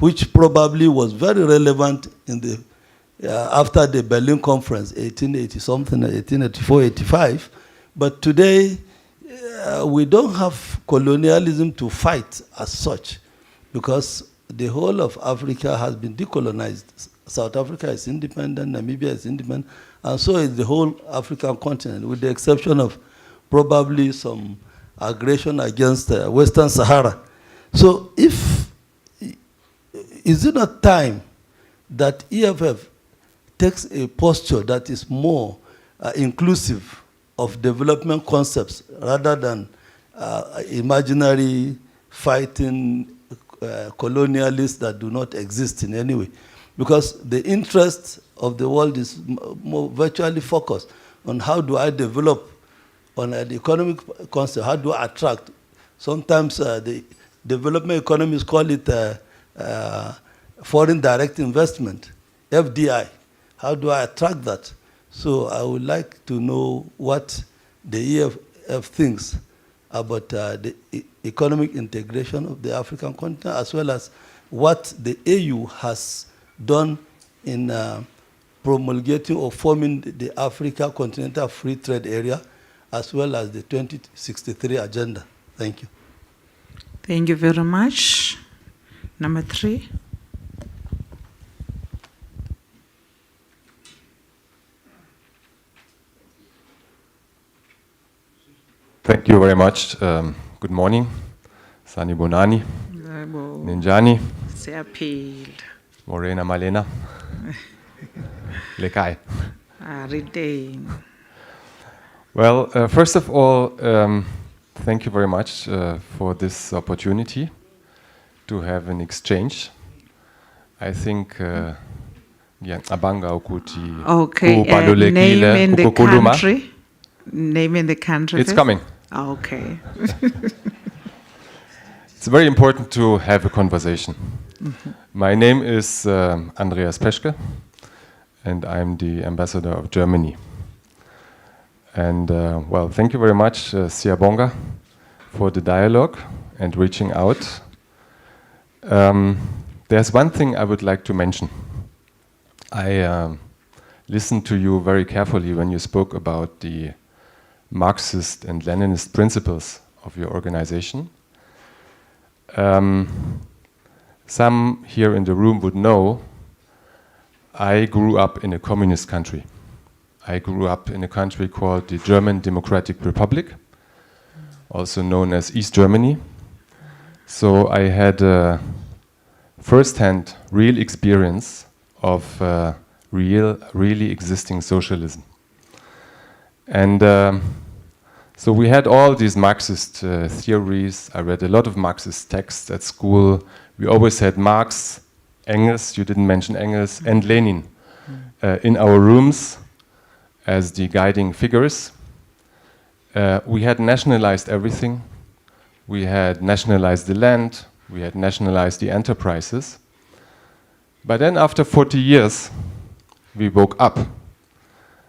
which probably was very relevant in the after the Berlin Conference, 1880-something, 1884-85. But today, we don't have colonialism to fight as such, because the whole of Africa has been decolonized. South Africa is independent, Namibia is independent, and so is the whole African continent, with the exception of probably some aggression against Western Sahara. So is it not time that EFF takes a posture that is more inclusive of development concepts rather than imaginary fighting colonialists that do not exist in any way? Because the interest of the world is more virtually focused on how do I develop on an economic concept, how do I attract? Sometimes the development economists call it foreign direct investment, FDI. How do I attract that? So I would like to know what the EFF thinks about the economic integration of the African continent, as well as what the AU has done in promulgating or forming the Africa Continental Free Trade Area, as well as the 2063 agenda. Thank you.
Thank you very much. Number 3.
Thank you very much. Good morning. Sani Bonani, Ninjani,
Siyaphila.
Morena Malena, Lekai.
Retain.
Well, first of all, thank you very much for this opportunity to have an exchange. I think abanga ukuthi
Okay, name in the country. Name in the country.
It's
first?
coming.
Okay.
It's very important to have a conversation. My name is Andreas Peschke, and I'm the ambassador of Germany. And well, thank you very much, Siyabonga, for the dialogue and reaching out. There's one thing I would like to mention. I listened to you very carefully when you spoke about the Marxist and Leninist principles of your organization. Some here in the room would know I grew up in a communist country. I grew up in a country called the German Democratic Republic, also known as East Germany. So I had first-hand real experience of really existing socialism. And so we had all these Marxist theories. I read a lot of Marxist texts at school. We always had Marx, Engels, you didn't mention Engels, and Lenin in our rooms as the guiding figures. We had nationalized everything. We had nationalized the land. We had nationalized the enterprises. But then after 40 years, we woke up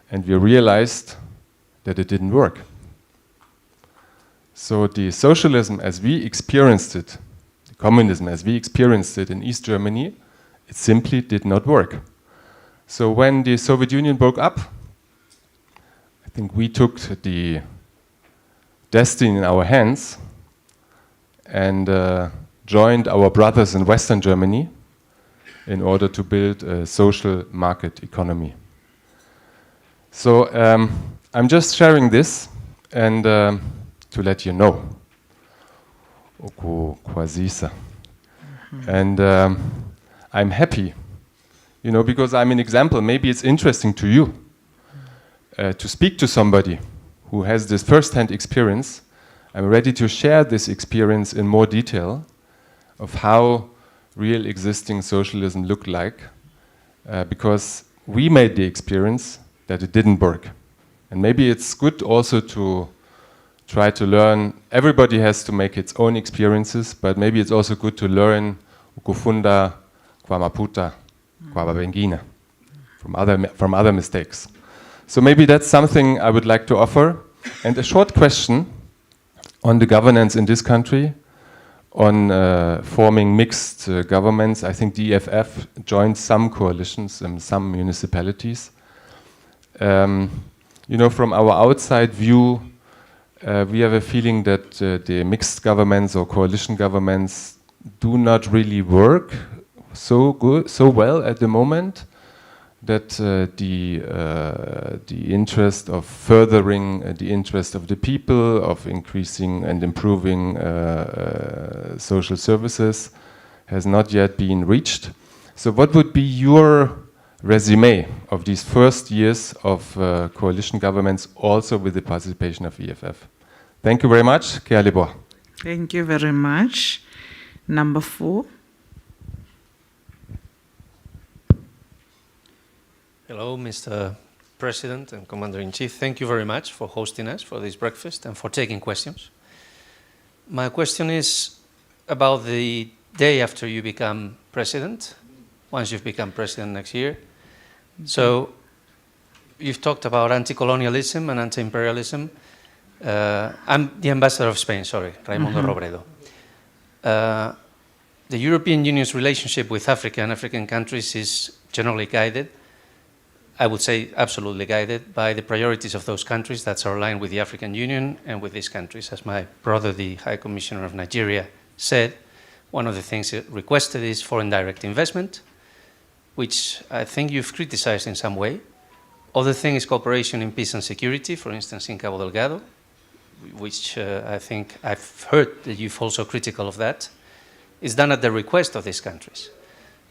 and we realized that it didn't work. So the socialism as we experienced it, the communism as we experienced it in East Germany, it simply did not work. So when the Soviet Union broke up, I think we took the destiny in our hands and joined our brothers in Western Germany in order to build a social market economy. So I'm just sharing this and to let you know. And I'm happy, you know, because I'm an example. Maybe it's interesting to you to speak to somebody who has this first-hand experience. I'm ready to share this experience in more detail of how real existing socialism looked like, because we made the experience that it didn't work. And maybe it's good also to try to learn. Everybody has to make its own experiences, but maybe it's also good to learn ukufunda kwa maputa, kwa babengina, from other mistakes. So maybe that's something I would like to offer. And a short question on the governance in this country, on forming mixed governments. I think the EFF joined some coalitions in some municipalities. You know, from our outside view, we have a feeling that the mixed governments or coalition governments do not really work so well at the moment. that the interest of furthering the interest of the people, of increasing and improving social services has not yet been reached. So what would be your resume of these first years of coalition governments, also with the participation of EFF? Thank you very much. Kea leboha.
Thank you very much. Number 4.
Hello, Mr. President and Commander-in-Chief. Thank you very much for hosting us for this breakfast and for taking questions. My question is about the day after you become president, once you've become president next year. So you've talked about anti-colonialism and anti-imperialism. I'm the ambassador of Spain, sorry, Raimundo Robredo. The European Union's relationship with Africa and African countries is generally guided, I would say absolutely guided, by the priorities of those countries that are aligned with the African Union and with these countries. As my brother, the High Commissioner of Nigeria, said, one of the things it requested is foreign direct investment, which I think you've criticized in some way. Other thing is cooperation in peace and security, for instance, in Cabo Delgado, which I think I've heard that you've also critical of that. It's done at the request of these countries.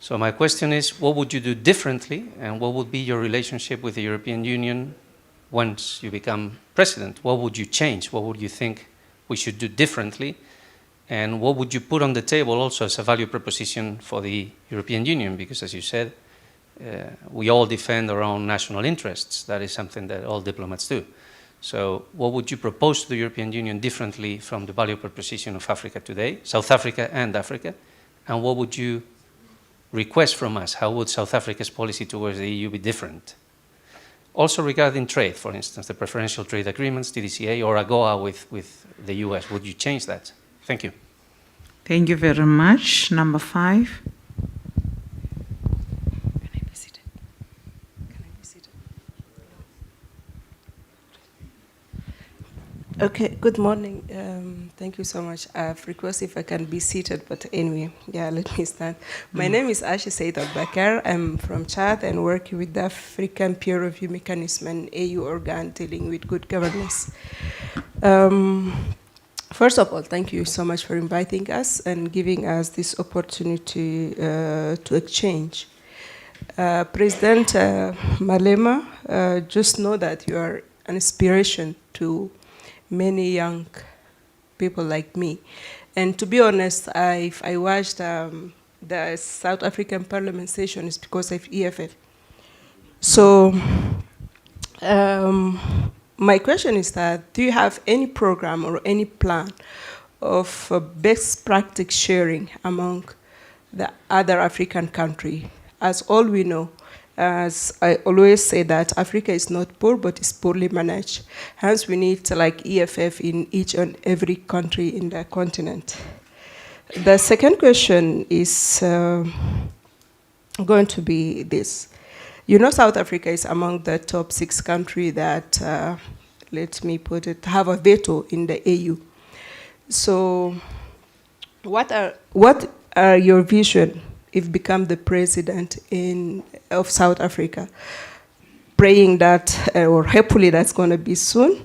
So my question is, what would you do differently, and what would be your relationship with the European Union once you become president? What would you change? What would you think we should do differently? And what would you put on the table also as a value proposition for the European Union? Because as you said, we all defend our own national interests. That is something that all diplomats do. So what would you propose to the European Union differently from the value proposition of Africa today, South Africa and Africa? And what would you request from us? How would South Africa's policy towards the EU be different? Also regarding trade, for instance, the preferential trade agreements, TDCA, or AGOA with the US, would you change that? Thank you.
Thank you very much. Number 5.
Can I be seated? Okay, good morning. Thank you so much. I've requested if I can be seated, but anyway, yeah, let me start. My name is Ashi Said Al-Bakar. I'm from Chad and work with the African Peer Review Mechanism, an AU organ dealing with good governance. First of all, thank you so much for inviting us and giving us this opportunity to exchange. President Malema, just know that you are an inspiration to many young people like me. And to be honest, if I watched the South African Parliament session, it's because of EFF. So my question is that, do you have any program or any plan of best practice sharing among the other African countries? As all we know, as I always say that Africa is not poor, but it's poorly managed. Hence, we need like EFF in each and every country in the continent. The second question is going to be this. You know, South Africa is among the top 6 countries that, let me put it, have a veto in the AU. So what are your vision if become the president of South Africa? Praying that, or hopefully that's going to be soon,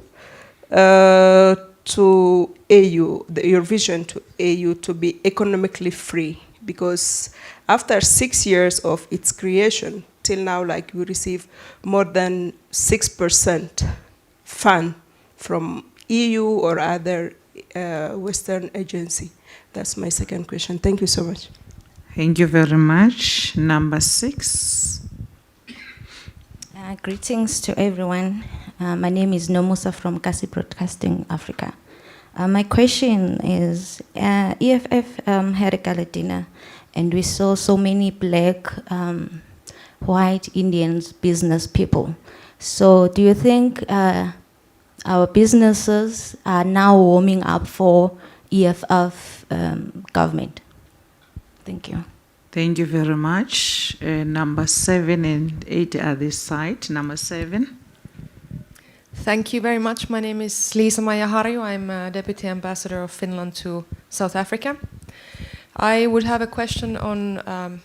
to AU, your vision to AU to be economically free. Because after 6 years of its creation, till now, like we receive more than 6% fund from EU or other Western agency. That's my second question. Thank you so much.
Thank you very much. Number 6.
Greetings to everyone. My name is Nomusa from Kasi Broadcasting Africa. My question is, EFF had a gala dinner, and we saw so many black, white, Indians, business people. So do you think our businesses are now warming up for EFF government? Thank you.
Thank you very much. Number 7 and 8 are this side. Number 7.
Thank you very much. My name is Liisa Maija-Harju. I'm a Deputy Ambassador of Finland to South Africa. I would have a question on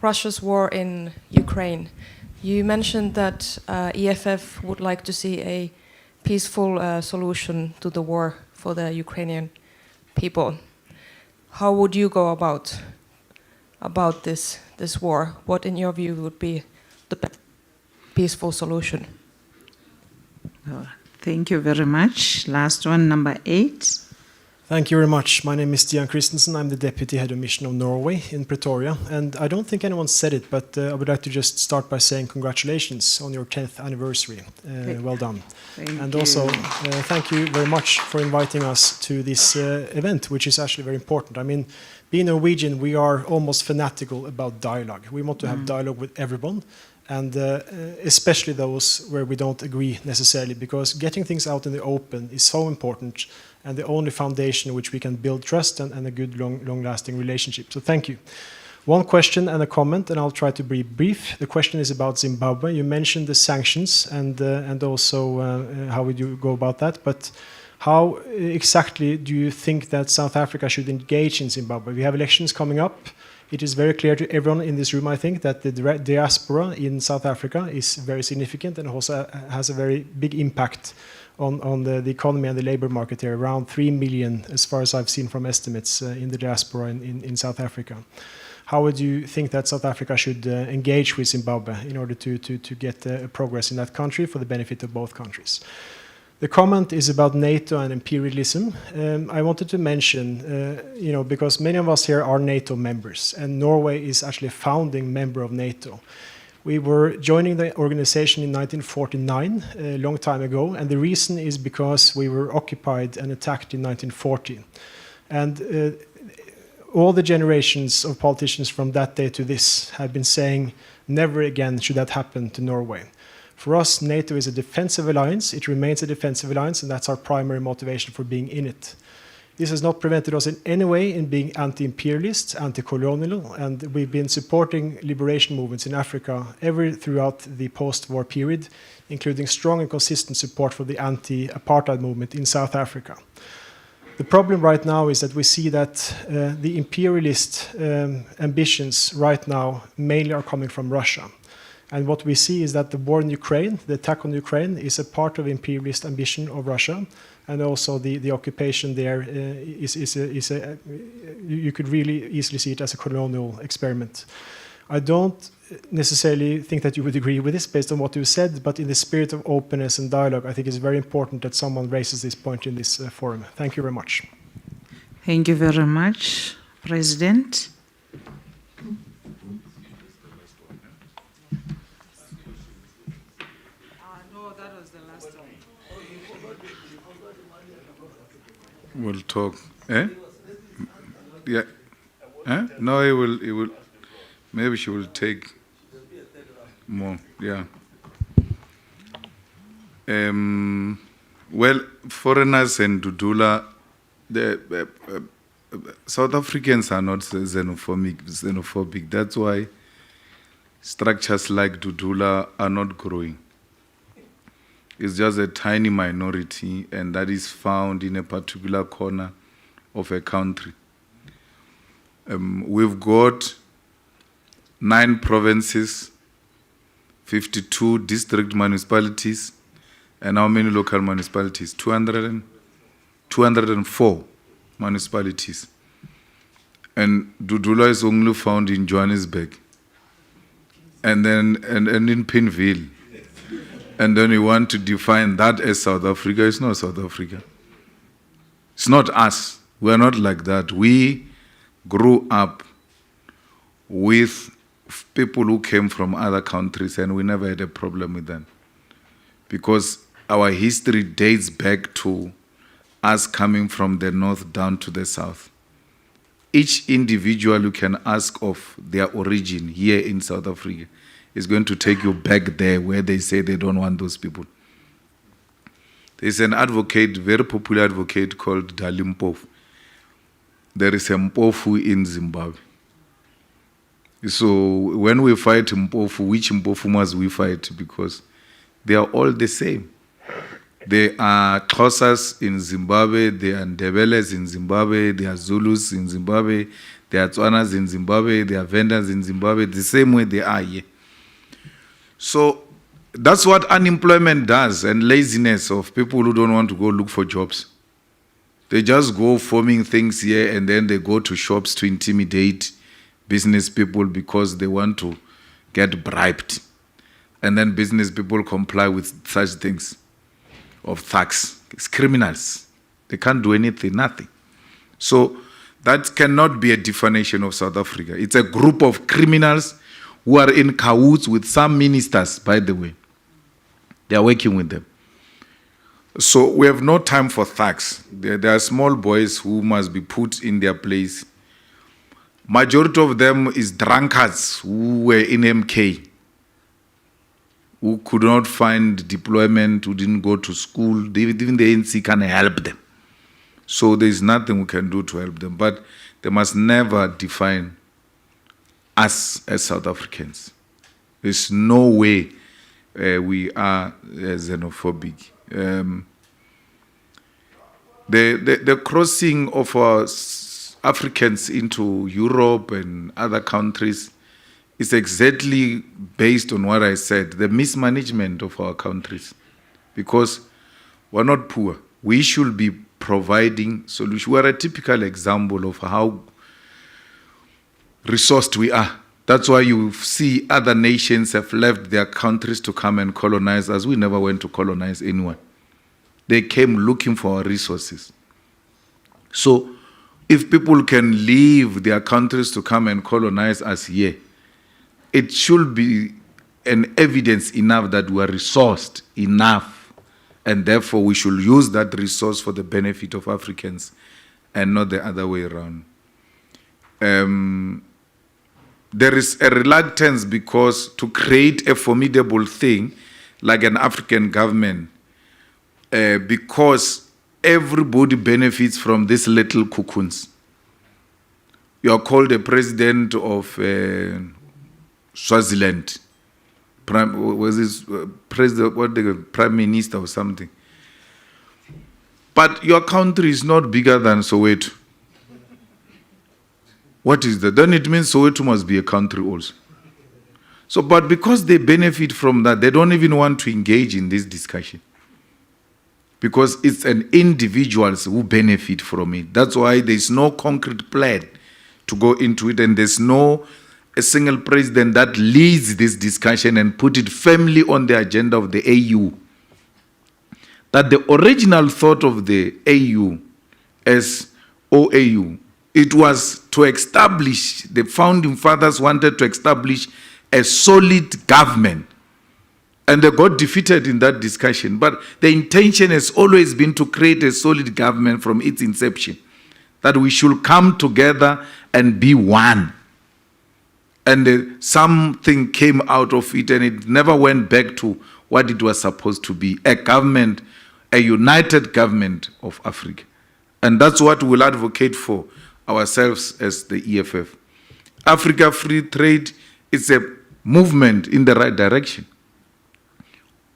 Russia's war in Ukraine. You mentioned that EFF would like to see a peaceful solution to the war for the Ukrainian people. How would you go about this war? What, in your view, would be the peaceful solution?
Thank you very much. Last one, number 8.
Thank you very much. My name is Stian Christensen. I'm the Deputy Head of Mission of Norway in Pretoria. And I don't think anyone said it, but I would like to just start by saying congratulations on your 10th anniversary. Well done.
Thank
also, thank you very much for inviting us to this event, which is actually very important. I mean, being Norwegian, we are almost fanatical about dialogue. We want to have dialogue with everyone, and especially those where we don't agree necessarily, because getting things out in the open is so important, and the only foundation which we can build trust and a good long-lasting relationship. So thank you. One question and a comment, and I'll try to be brief. The question is about Zimbabwe. You mentioned the sanctions and also how would you go about that, but how exactly do you think that South Africa should engage in Zimbabwe? We have elections coming up. It is very clear to everyone in this room, I think, that the diaspora in South Africa is very significant and also has a very big impact on the economy and the labor market there, around 3 million, as far as I've seen from estimates in the diaspora in South Africa. How would you think that South Africa should engage with Zimbabwe in order to get progress in that country for the benefit of both countries? The comment is about NATO and imperialism. I wanted to mention, because many of us here are NATO members, and Norway is actually a founding member of NATO. We were joining the organization in 1949, a long time ago, and the reason is because we were occupied and attacked in 1940. And all the generations of politicians from that day to this have been saying, never again should that happen to Norway. For us, NATO is a defensive alliance. It remains a defensive alliance, and that's our primary motivation for being in it. This has not prevented us in any way in being anti-imperialist, anti-colonial, and we've been supporting liberation movements in Africa throughout the post-war period, including strong and consistent support for the anti-apartheid movement in South Africa. The problem right now is that we see that the imperialist ambitions right now mainly are coming from Russia. And what we see is that the war in Ukraine, the attack on Ukraine, is a part of imperialist ambition of Russia. And also the occupation there you could really easily see it as a colonial experiment. I don't necessarily think that you would agree with this based on what you said, but in the spirit of openness and dialogue, I think it's very important that someone raises this point in this forum. Thank you very much.
Thank you very much, President.
We'll talk. Eh? Yeah. Eh? No, he will. Maybe she will take more. Yeah. Well, foreigners and Dudula, South Africans are not xenophobic. That's why structures like Dudula are not growing. It's just a tiny minority, and that is found in a particular corner of a country. We've got 9 provinces, 52 district municipalities, and how many local municipalities? 204 municipalities. And Dudula is only found in Johannesburg, and in Pinville. And then you want to define that as South Africa. It's not South Africa. It's not us. We're not like that. We grew up with people who came from other countries, and we never had a problem with them. Because our history dates back to us coming from the north down to the south. Each individual you can ask of their origin here in South Africa is going to take you back there where they say they don't want those people. There's an advocate, very popular advocate called Dali Mpofu. There is a Mpofu in Zimbabwe. So when we fight Mpofu, which Mpofu must we fight? Because they are all the same. There are Xhosas in Zimbabwe, there are Ndebeles in Zimbabwe, there are Zulus in Zimbabwe, there are Tswanas in Zimbabwe, there are Vendas in Zimbabwe, the same way they are here. So that's what unemployment does, and laziness of people who don't want to go look for jobs. They just go forming things here, and then they go to shops to intimidate business people because they want to get bribed. And then business people comply with such things of thugs. It's criminals. They can't do anything, nothing. So that cannot be a definition of South Africa. It's a group of criminals who are in cahoots with some ministers, by the way. They are working with them. So we have no time for thugs. There are small boys who must be put in their place. Majority of them is drunkards who were in MK, who could not find deployment, who didn't go to school. Even the ANC can't help them. So there is nothing we can do to help them. But they must never define us as South Africans. There's no way we are xenophobic. The crossing of our Africans into Europe and other countries is exactly based on what I said, the mismanagement of our countries. Because we're not poor. We should be providing solutions. We're a typical example of how resourced we are. That's why you see other nations have left their countries to come and colonize us. We never went to colonize anyone. They came looking for our resources. So if people can leave their countries to come and colonize us here, it should be an evidence enough that we are resourced enough, and therefore we should use that resource for the benefit of Africans and not the other way around. There is a reluctance because to create a formidable thing like an African government, because everybody benefits from these little cocoons. You are called a president of Swaziland, prime minister or something. But your country is not bigger than Soweto. What is that? Then it means Soweto must be a country also. So, but because they benefit from that, they don't even want to engage in this discussion. Because it's an individuals who benefit from it. That's why there's no concrete plan to go into it, and there's no a single president that leads this discussion and put it firmly on the agenda of the AU. That the original thought of the AU as OAU, it was to establish, the founding fathers wanted to establish a solid government. And they got defeated in that discussion. But the intention has always been to create a solid government from its inception. That we should come together and be one. And something came out of it, and it never went back to what it was supposed to be. A government, a united government of Africa. And that's what we'll advocate for ourselves as the EFF. Africa Free Trade is a movement in the right direction.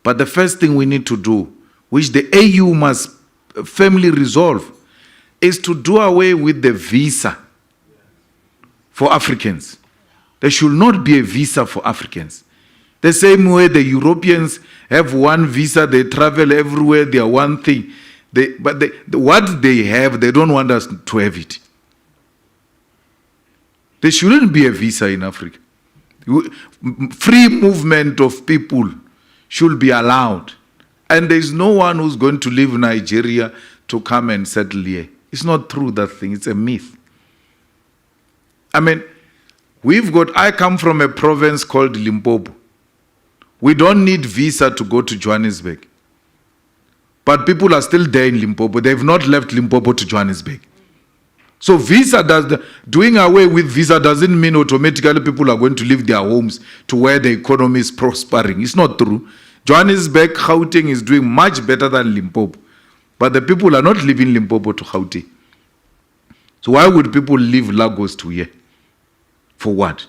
But the first thing we need to do, which the AU must firmly resolve, is to do away with the visa for Africans. There should not be a visa for Africans. The same way the Europeans have one visa, they travel everywhere, they are one thing. What they have, they don't want us to have it. There shouldn't be a visa in Africa. Free movement of people should be allowed. And there's no one who's going to leave Nigeria to come and settle here. It's not true, that thing. It's a myth. I mean, I come from a province called Limpopo. We don't need visa to go to Johannesburg. But people are still there in Limpopo. They've not left Limpopo to Johannesburg. So doing away with visa doesn't mean automatically people are going to leave their homes to where the economy is prospering. It's not true. Johannesburg, Gauteng is doing much better than Limpopo. But the people are not leaving Limpopo to Gauteng. So why would people leave Lagos to here? For what?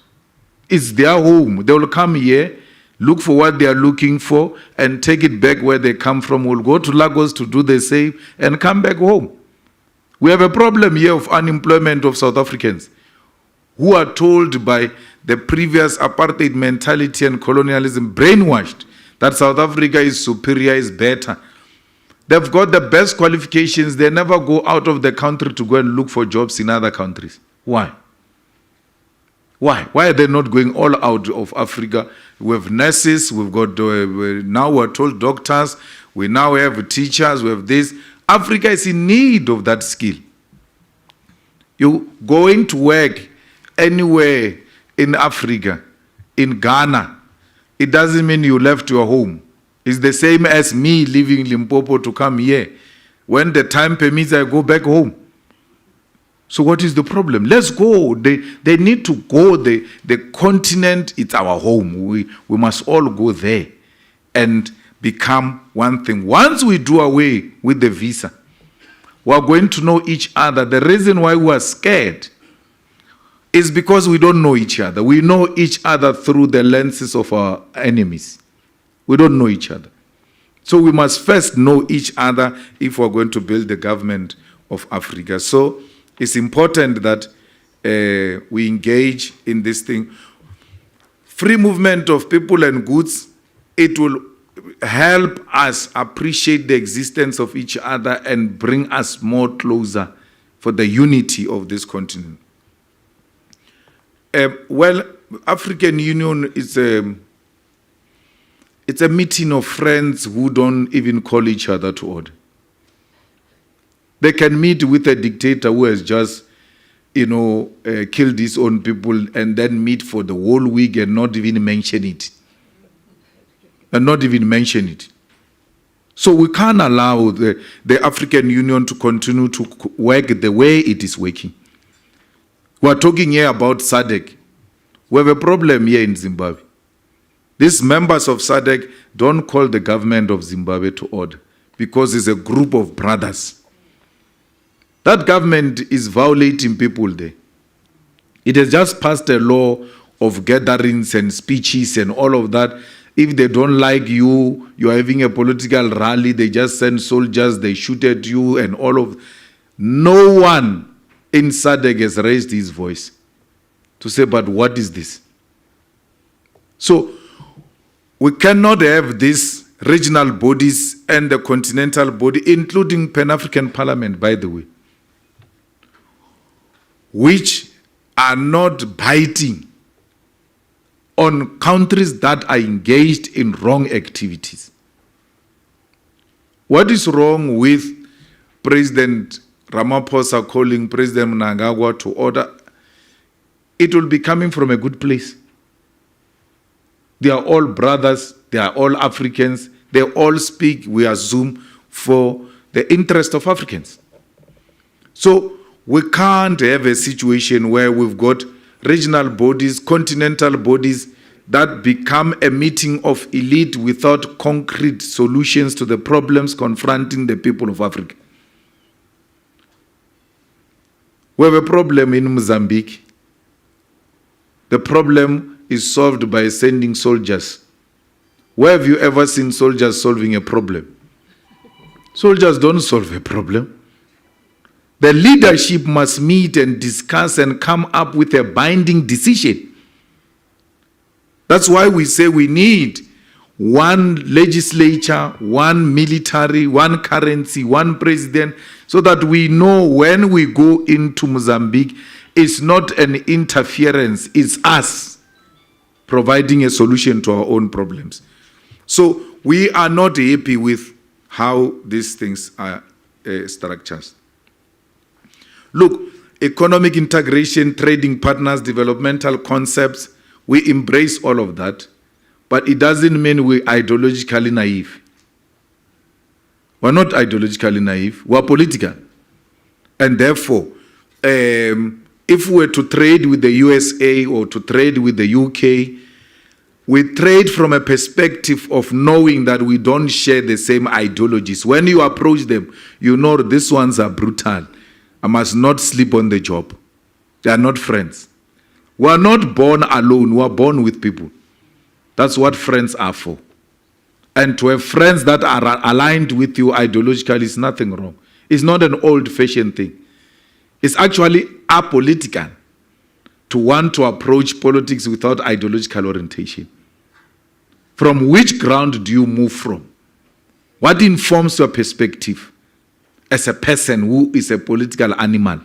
It's their home. They will come here, look for what they are looking for, and take it back where they come from. We'll go to Lagos to do the same and come back home. We have a problem here of unemployment of South Africans who are told by the previous apartheid mentality and colonialism, brainwashed, that South Africa is superior, is better. They've got the best qualifications. They never go out of the country to go and look for jobs in other countries. Why? Why? Why are they not going all out of Africa? We have nurses, we've got, now we're told doctors, we now have teachers, we have this. Africa is in need of that skill. You going to work anywhere in Africa, in Ghana, it doesn't mean you left your home. It's the same as me leaving Limpopo to come here. When the time permits, I go back home. So what is the problem? Let's go. They need to go. The continent, it's our home. We must all go there and become one thing. Once we do away with the visa, we are going to know each other. The reason why we are scared is because we don't know each other. We know each other through the lenses of our enemies. We don't know each other. So we must first know each other if we're going to build the government of Africa. So it's important that we engage in this thing. Free movement of people and goods, it will help us appreciate the existence of each other and bring us more closer for the unity of this continent. Well, African Union is it's a meeting of friends who don't even call each other to order. They can meet with a dictator who has just, killed his own people and then meet for the whole week and not even mention it. So we can't allow the African Union to continue to work the way it is working. We are talking here about SADC. We have a problem here in Zimbabwe. These members of SADC don't call the government of Zimbabwe to order because it's a group of brothers. That government is violating people there. It has just passed a law of gatherings and speeches and all of that. If they don't like you, you are having a political rally, they just send soldiers, they shoot at you and all of. No one in SADC has raised his voice to say, but what is this? So we cannot have these regional bodies and the continental body, including Pan-African Parliament, by the way, which are not biting on countries that are engaged in wrong activities. What is wrong with President Ramaphosa calling President Mnangagwa to order? It will be coming from a good place. They are all brothers, they are all Africans, they all speak, we assume, for the interest of Africans. So we can't have a situation where we've got regional bodies, continental bodies that become a meeting of elite without concrete solutions to the problems confronting the people of Africa. We have a problem in Mozambique. The problem is solved by sending soldiers. Where have you ever seen soldiers solving a problem? Soldiers don't solve a problem. The leadership must meet and discuss and come up with a binding decision. That's why we say we need one legislature, one military, one currency, one president, so that we know when we go into Mozambique, it's not an interference, it's us providing a solution to our own problems. So we are not happy with how these things are structured. Look, economic integration, trading partners, developmental concepts, we embrace all of that, but it doesn't mean we're ideologically naive. We're not ideologically naive, we're political. And therefore, if we were to trade with the USA or to trade with the UK, we trade from a perspective of knowing that we don't share the same ideologies. When you approach them, you know these ones are brutal. I must not sleep on the job. They are not friends. We are not born alone. We are born with people. That's what friends are for. And to have friends that are aligned with you ideologically is nothing wrong. It's not an old-fashioned thing. It's actually apolitical to want to approach politics without ideological orientation? From which ground do you move from? What informs your perspective as a person who is a political animal?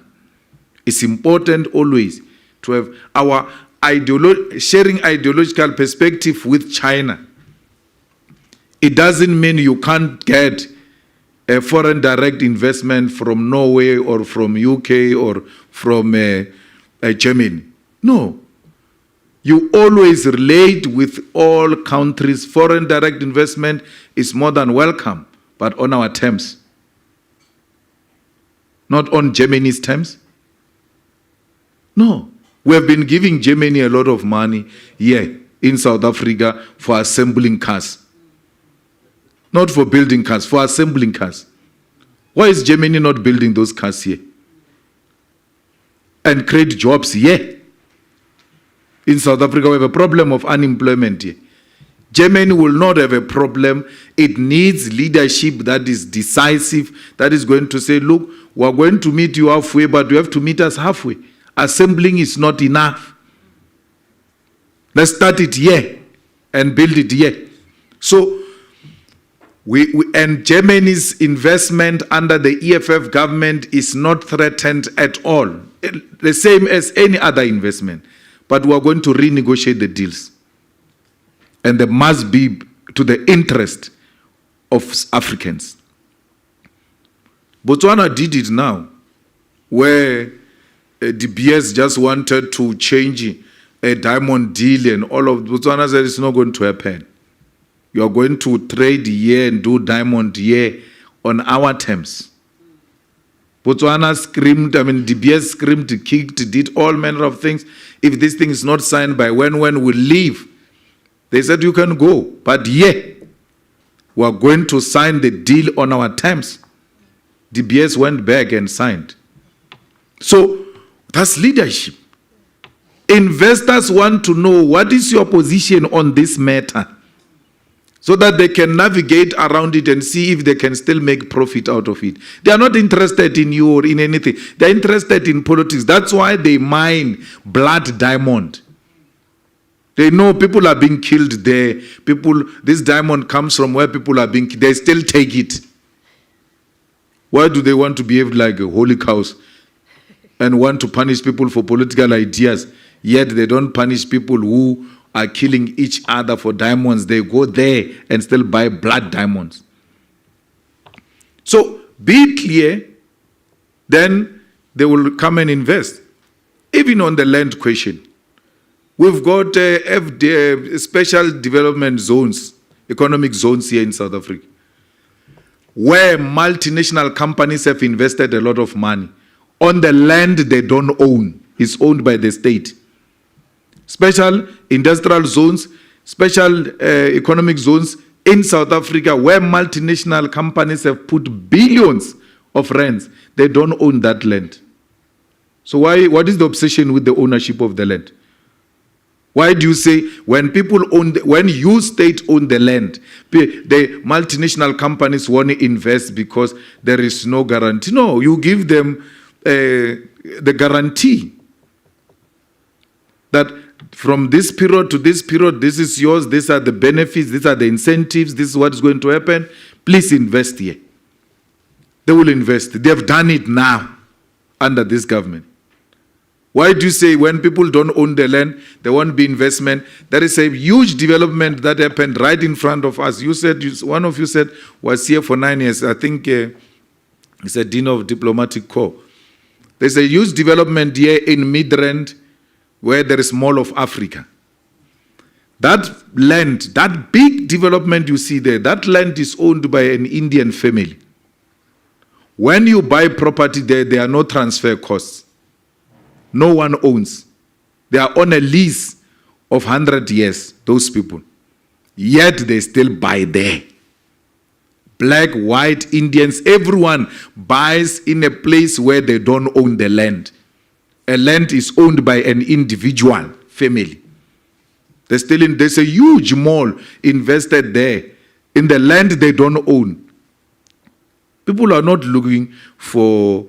It's important always to have our sharing ideological perspective with China. It doesn't mean you can't get a foreign direct investment from Norway or from UK or from Germany. No. You always relate with all countries. Foreign direct investment is more than welcome, but on our terms. Not on Germany's terms. No. We have been giving Germany a lot of money here in South Africa for assembling cars. Not for building cars, for assembling cars. Why is Germany not building those cars here? And create jobs here? In South Africa, we have a problem of unemployment here. Germany will not have a problem. It needs leadership that is decisive, that is going to say, look, we're going to meet you halfway, but you have to meet us halfway. Assembling is not enough. Let's start it here and build it here. So, and Germany's investment under the EFF government is not threatened at all. The same as any other investment. But we are going to renegotiate the deals. And they must be to the interest of Africans. Botswana did it now, where DBS just wanted to change a diamond deal, and all of Botswana said it's not going to happen. You are going to trade here and do diamond here on our terms. Botswana screamed, DBS screamed, kicked, did all manner of things. If this thing is not signed by when we leave, they said you can go. But yeah, we are going to sign the deal on our terms. DBS went back and signed. So that's leadership. Investors want to know what is your position on this matter, so that they can navigate around it and see if they can still make profit out of it. They are not interested in you or in anything. They are interested in politics. That's why they mine blood diamond. They know people are being killed there. This diamond comes from where people are being killed. They still take it. Why do they want to behave like holy cows and want to punish people for political ideas, yet they don't punish people who are killing each other for diamonds? They go there and still buy blood diamonds. So be clear, then they will come and invest. Even on the land question, we've got special development zones, economic zones here in South Africa, where multinational companies have invested a lot of money on the land they don't own. It's owned by the state. Special industrial zones, special economic zones in South Africa where multinational companies have put billions of rands. They don't own that land. So what is the obsession with the ownership of the land? Why do you say when you state own the land, the multinational companies want to invest because there is no guarantee? No, you give them the guarantee that from this period to this period, this is yours, these are the benefits, these are the incentives, this is what is going to happen. Please invest here. They will invest. They have done it now under this government. Why do you say when people don't own the land, there won't be investment? There is a huge development that happened right in front of us. You said, one of you said, was here for 9 years. I think it's a Dean of Diplomatic Corps. There's a huge development here in Midrand, where there is Mall of Africa. That land, that big development you see there, that land is owned by an Indian family. When you buy property there are no transfer costs. No one owns. They are on a lease of 100 years, those people. Yet they still buy there. Black, white, Indians, everyone buys in a place where they don't own the land. A land is owned by an individual family. There's a huge mall invested there in the land they don't own. People are not looking for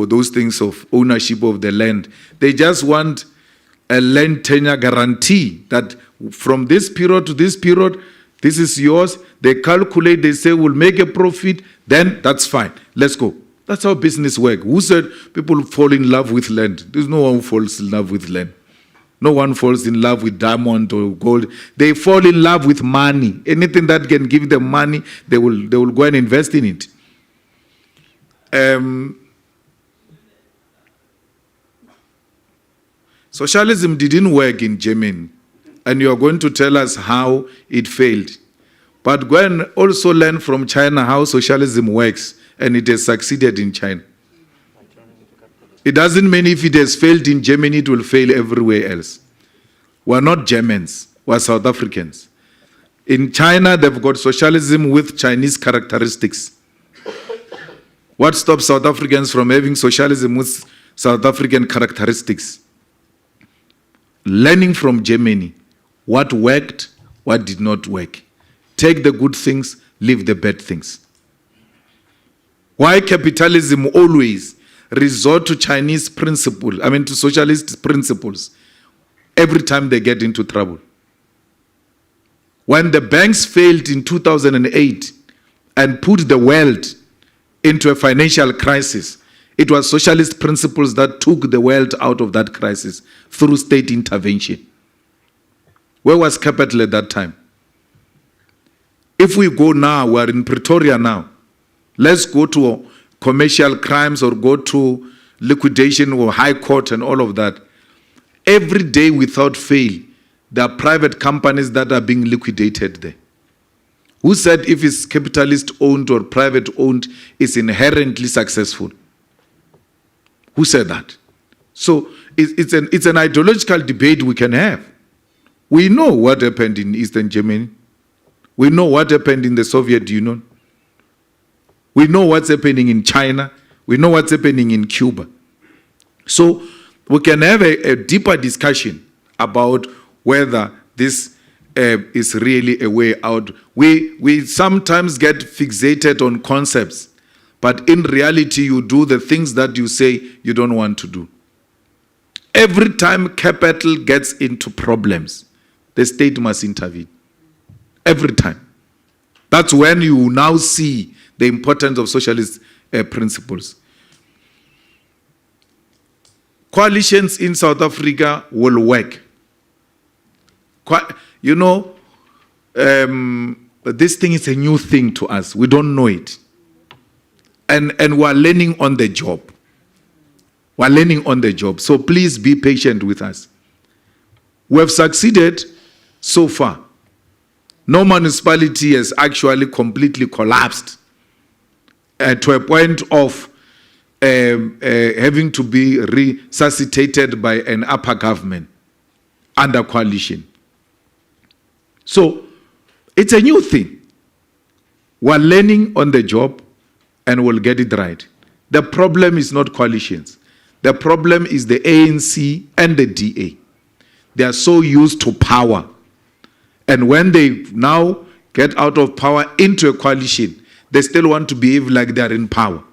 those things of ownership of the land. They just want a land tenure guarantee that from this period to this period, this is yours. They calculate, they say we'll make a profit, then that's fine. Let's go. That's how business works. Who said people fall in love with land? There's no one who falls in love with land. No one falls in love with diamond or gold. They fall in love with money. Anything that can give them money, they will go and invest in it. Socialism didn't work in Germany, and you are going to tell us how it failed. But go and also learn from China how socialism works, and it has succeeded in China. It doesn't mean if it has failed in Germany, it will fail everywhere else. We're not Germans, we're South Africans. In China, they've got socialism with Chinese characteristics. What stops South Africans from having socialism with South African characteristics? Learning from Germany, what worked, what did not work. Take the good things, leave the bad things. Why capitalism always resort to Chinese principles, to socialist principles, every time they get into trouble? When the banks failed in 2008 and put the world into a financial crisis, it was socialist principles that took the world out of that crisis through state intervention. Where was capital at that time? If we go now, we're in Pretoria now. Let's go to commercial crimes or go to liquidation or high court and all of that. Every day without fail, there are private companies that are being liquidated there. Who said if it's capitalist owned or private owned, it's inherently successful? Who said that? So it's an ideological debate we can have. We know what happened in Eastern Germany. We know what happened in the Soviet Union. We know what's happening in China. We know what's happening in Cuba. So we can have a deeper discussion about whether this is really a way out. We sometimes get fixated on concepts, but in reality, you do the things that you say you don't want to do. Every time capital gets into problems, the state must intervene. Every time. That's when you now see the importance of socialist principles. Coalitions in South Africa will work. This thing is a new thing to us. We don't know it. And we're learning on the job. We're learning on the job. So please be patient with us. We have succeeded so far. No municipality has actually completely collapsed to a point of having to be resuscitated by an upper government under coalition. So it's a new thing. We're learning on the job and we'll get it right. The problem is not coalitions. The problem is the ANC and the DA. They are so used to power. And when they now get out of power into a coalition, they still want to behave like they are in power.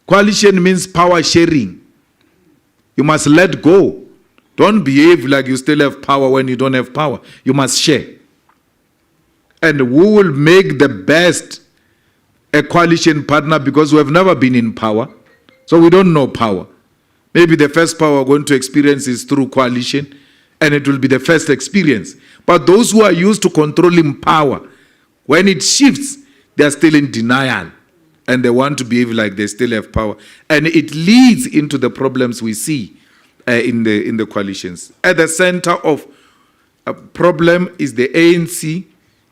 Coalition means power sharing. You must let go. Don't behave like you still have power when you don't have power. You must share. And who will make the best a coalition partner, because we have never been in power, so we don't know power. Maybe the first power we're going to experience is through coalition, and it will be the first experience. But those who are used to controlling power, when it shifts, they are still in denial, and they want to behave like they still have power. And it leads into the problems we see in the coalitions. At the center of a problem is the ANC.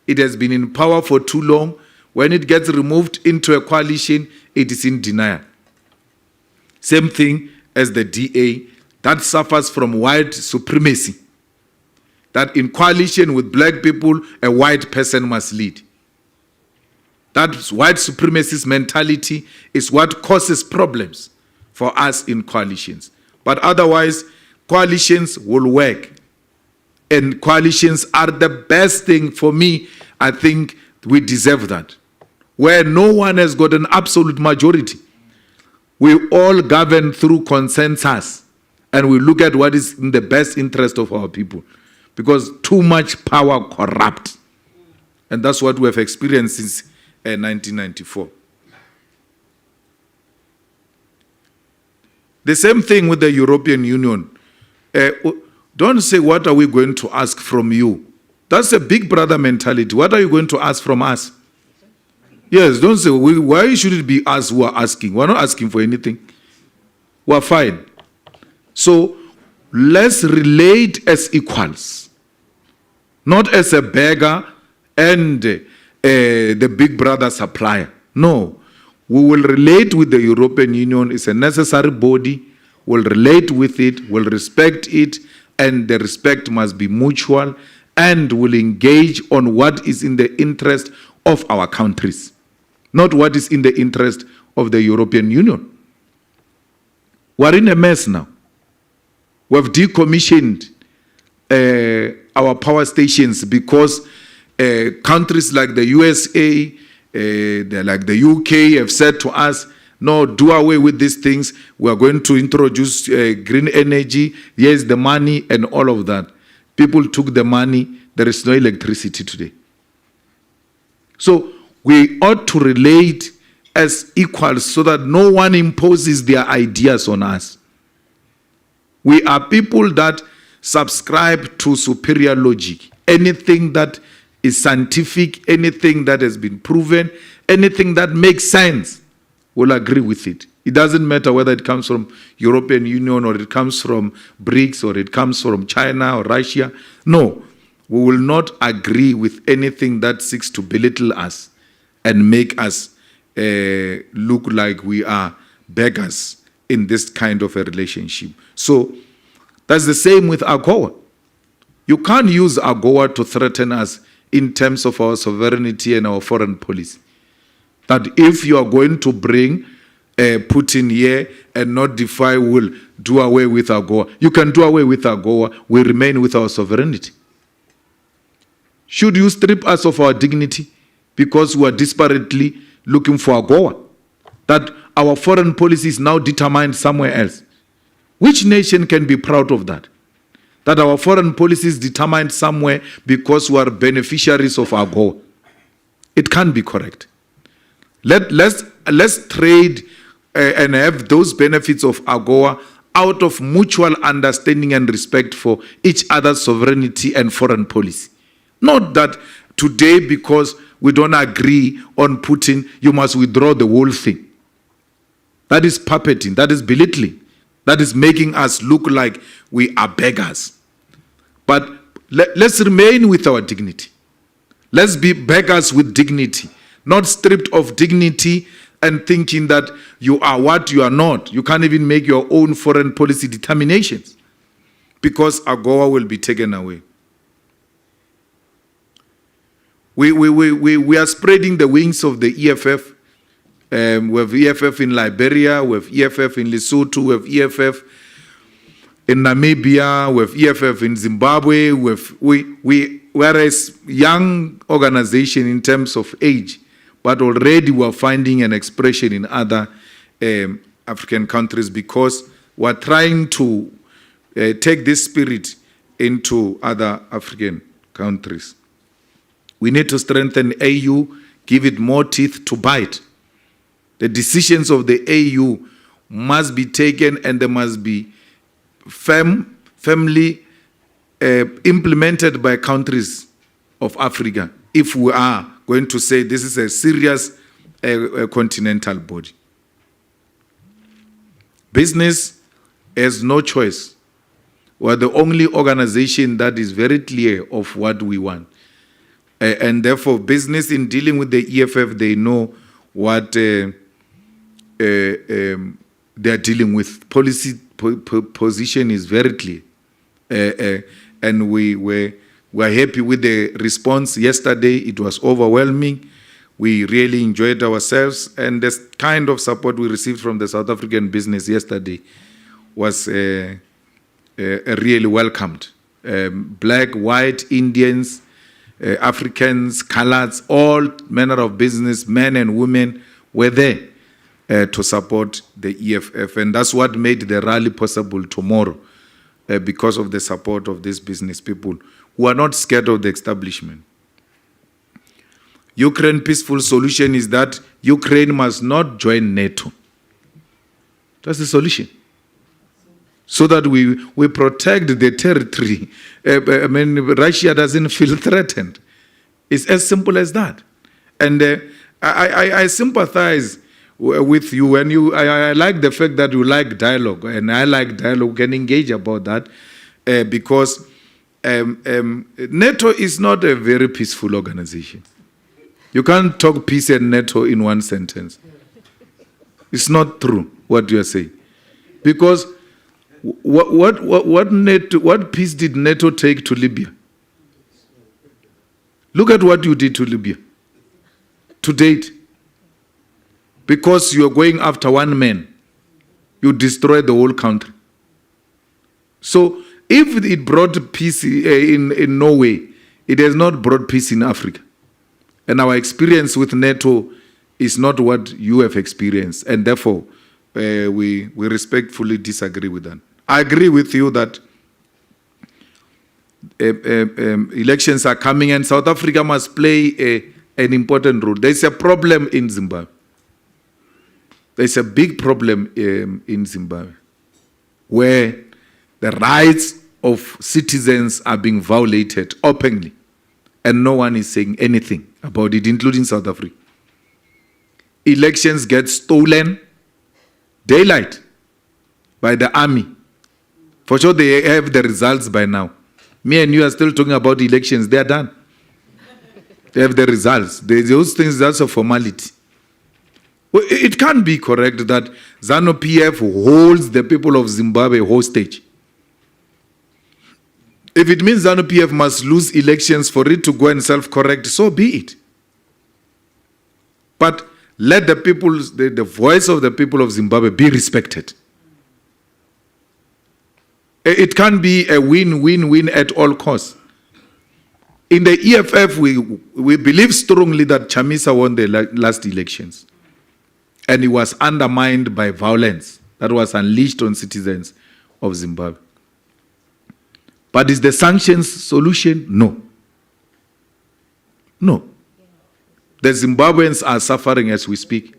It has been in power for too long. When it gets removed into a coalition, it is in denial. Same thing as the DA, that suffers from white supremacy. That in coalition with black people, a white person must lead. That white supremacist mentality is what causes problems for us in coalitions. But otherwise, coalitions will work. And coalitions are the best thing for me. I think we deserve that. Where no one has got an absolute majority. We all govern through consensus. and we look at what is in the best interest of our people. Because too much power corrupts. And that's what we have experienced since 1994. The same thing with the European Union. Don't say, what are we going to ask from you? That's a big brother mentality. What are you going to ask from us? Yes, don't say, why should it be us who are asking? We're not asking for anything. We're fine. So let's relate as equals, not as a beggar and the big brother supplier. No, we will relate with the European Union. It's a necessary body. We'll relate with it, we'll respect it, and the respect must be mutual, and we'll engage on what is in the interest of our countries, not what is in the interest of the European Union. We're in a mess now. We've decommissioned our power stations because countries like the USA, like the UK have said to us, no, do away with these things. We are going to introduce green energy. Here's the money and all of that. People took the money. There is no electricity today. So we ought to relate as equals so that no one imposes their ideas on us. We are people that subscribe to superior logic. Anything that is scientific, anything that has been proven, anything that makes sense, we'll agree with it. It doesn't matter whether it comes from European Union or it comes from BRICS or it comes from China or Russia. No, we will not agree with anything that seeks to belittle us and make us look like we are beggars in this kind of a relationship. So that's the same with AGOA. You can't use AGOA to threaten us in terms of our sovereignty and our foreign policy. That if you are going to bring Putin here and not defy, will do away with AGOA. You can do away with AGOA. We remain with our sovereignty. Should you strip us of our dignity because we are desperately looking for AGOA? That our foreign policy is now determined somewhere else. Which nation can be proud of that? That our foreign policy is determined somewhere because we are beneficiaries of AGOA. It can't be correct. Let's trade and have those benefits of AGOA out of mutual understanding and respect for each other's sovereignty and foreign policy. Not that today, because we don't agree on Putin, you must withdraw the whole thing. That is puppeting, that is belittling, that is making us look like we are beggars. But let's remain with our dignity. Let's be beggars with dignity. Not stripped of dignity and thinking that you are what you are not. You can't even make your own foreign policy determinations because AGOA will be taken away. We are spreading the wings of the EFF. We have EFF in Liberia, we have EFF in Lesotho, we have EFF in Namibia, we have EFF in Zimbabwe. We're a young organization in terms of age, but already we're finding an expression in other African countries because we're trying to take this spirit into other African countries. We need to strengthen AU, give it more teeth to bite. The decisions of the AU must be taken and they must be firmly implemented by countries of Africa if we are going to say this is a serious continental body. Business has no choice. We're the only organization that is very clear of what we want. And therefore, business in dealing with the EFF, they know what they are dealing with. Policy position is very clear. And we were happy with the response yesterday. It was overwhelming. We really enjoyed ourselves. And the kind of support we received from the South African business yesterday was really welcomed. Black, white, Indians, Africans, coloreds, all manner of business, men and women were there. to support the EFF. And that's what made the rally possible tomorrow, because of the support of these business people who are not scared of the establishment. Ukraine peaceful solution is that Ukraine must not join NATO. That's the solution. So that we protect the territory. I mean, Russia doesn't feel threatened. It's as simple as that. And I sympathize with you, and I like the fact that you like dialogue, and I like dialogue. We can engage about that, because NATO is not a very peaceful organization. You can't talk peace and NATO in one sentence. It's not true what you are saying, because what peace did NATO take to Libya? Look at what you did to Libya to date. Because you are going after one man, you destroy the whole country. So if it brought peace in Norway, it has not brought peace in Africa. And our experience with NATO is not what you have experienced. And therefore, we respectfully disagree with that. I agree with you that elections are coming and South Africa must play an important role. There's a problem in Zimbabwe. There's a big problem in Zimbabwe where the rights of citizens are being violated openly, and no one is saying anything about it, including South Africa. Elections get stolen daylight by the army. For sure, they have the results by now. Me and you are still talking about elections. They are done. They have the results. Those things, that's a formality. Well, it can't be correct that ZANU-PF holds the people of Zimbabwe hostage. If it means ZANU-PF must lose elections for it to go and self-correct, so be it. But let the people, the voice of the people of Zimbabwe be respected. It can't be a win-win-win at all costs. In the EFF, we believe strongly that Chamisa won the last elections. And it was undermined by violence that was unleashed on citizens of Zimbabwe. But is the sanctions solution? No. No. The Zimbabweans are suffering as we speak.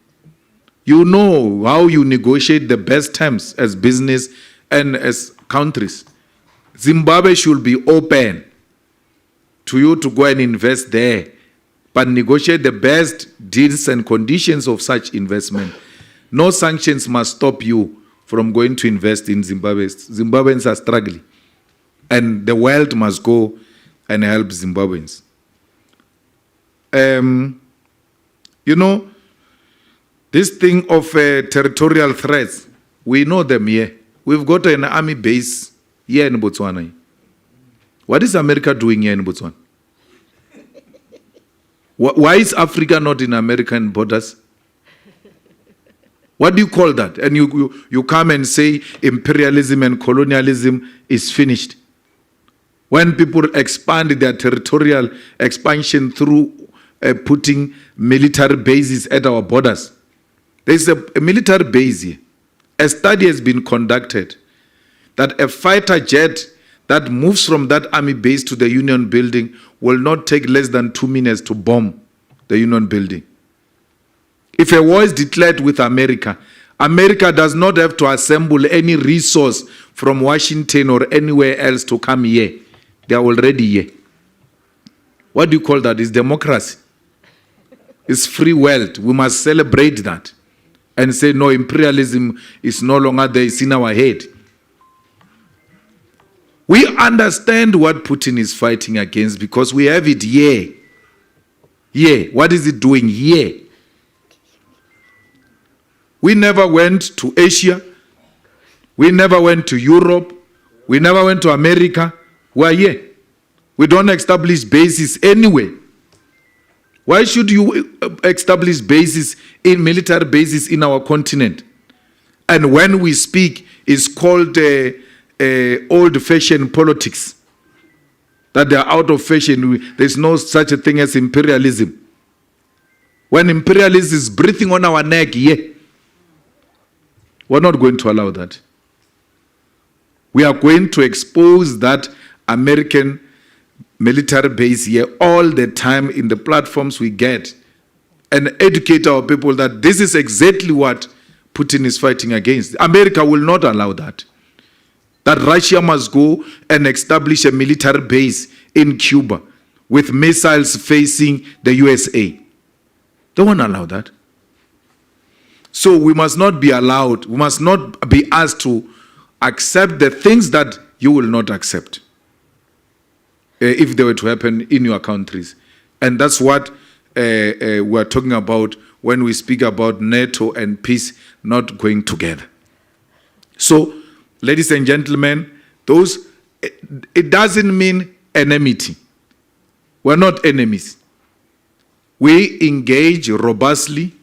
You know how you negotiate the best terms as business and as countries. Zimbabwe should be open to you to go and invest there, but negotiate the best deals and conditions of such investment. No sanctions must stop you from going to invest in Zimbabwe. Zimbabweans are struggling, and the world must go and help Zimbabweans. You know, this thing of territorial threats, we know them here. We've got an army base here in Botswana. What is America doing here in Botswana? Why is Africa not in American borders? What do you call that? And you come and say imperialism and colonialism is finished. When people expand their territorial expansion through putting military bases at our borders. There's a military base here. A study has been conducted that a fighter jet that moves from that army base to the Union building will not take less than 2 minutes to bomb the Union building. If a war is declared with America, America does not have to assemble any resource from Washington or anywhere else to come here. They are already here. What do you call that? It's democracy. It's free world. We must celebrate that and say, no, imperialism is no longer there. It's in our head. We understand what Putin is fighting against because we have it here. Here. What is it doing here? We never went to Asia. We never went to Europe. We never went to America. We are here. We don't establish bases anywhere. Why should you establish bases in military bases in our continent? And when we speak, it's called old-fashioned politics. That they are out of fashion. There's no such a thing as imperialism. When imperialism is breathing on our neck, yeah. We're not going to allow that. We are going to expose that American military base here all the time in the platforms we get and educate our people that this is exactly what Putin is fighting against. America will not allow that. That Russia must go and establish a military base in Cuba with missiles facing the USA. They won't allow that. So we must not be allowed, we must not be asked to accept the things that you will not accept if they were to happen in your countries. And that's what we're talking about when we speak about NATO and peace not going together. So, ladies and gentlemen, it doesn't mean enmity. We're not enemies. We engage robustly.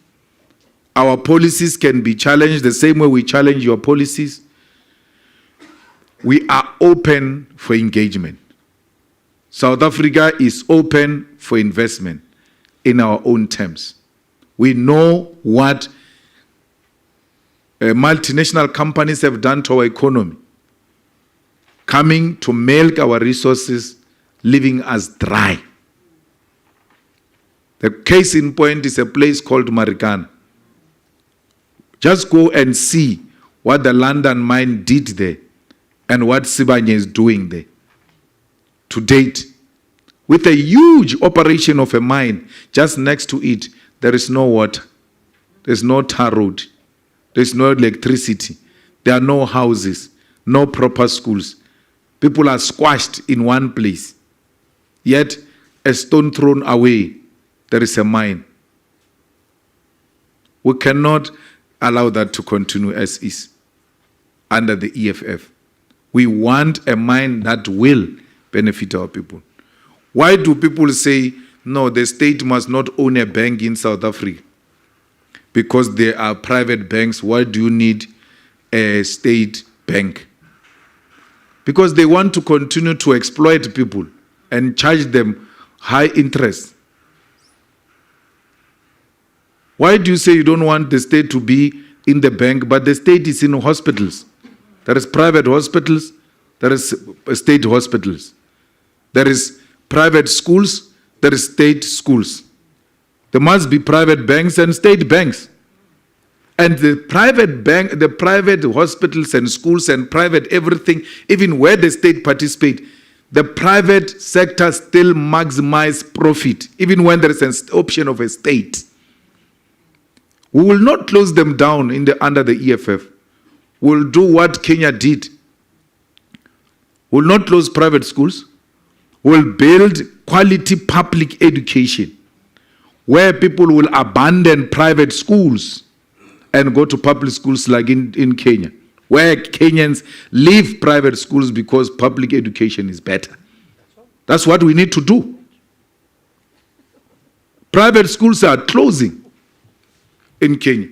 Our policies can be challenged the same way we challenge your policies. We are open for engagement. South Africa is open for investment in our own terms. We know what multinational companies have done to our economy, coming to milk our resources, leaving us dry. The case in point is a place called Marikana. Just go and see what the London mine did there and what Sibanye is doing there. To date, with a huge operation of a mine just next to it, there is no water, there's no tar road, there's no electricity, there are no houses, no proper schools. People are squashed in one place. Yet, a stone thrown away, there is a mine. We cannot allow that to continue as is under the EFF. We want a mine that will benefit our people. Why do people say, no, the state must not own a bank in South Africa? Because there are private banks. Why do you need a state bank? Because they want to continue to exploit people and charge them high interest. Why do you say you don't want the state to be in the bank, but the state is in hospitals? There is private hospitals, there is state hospitals. There is private schools, there is state schools. There must be private banks and state banks. And the private bank, the private hospitals and schools and private everything, even where the state participate, the private sector still maximize profit, even when there is an option of a state. We will not close them down under the EFF. We'll do what Kenya did. We'll not close private schools. We'll build quality public education where people will abandon private schools and go to public schools like in Kenya, where Kenyans leave private schools because public education is better. That's what we need to do. Private schools are closing in Kenya.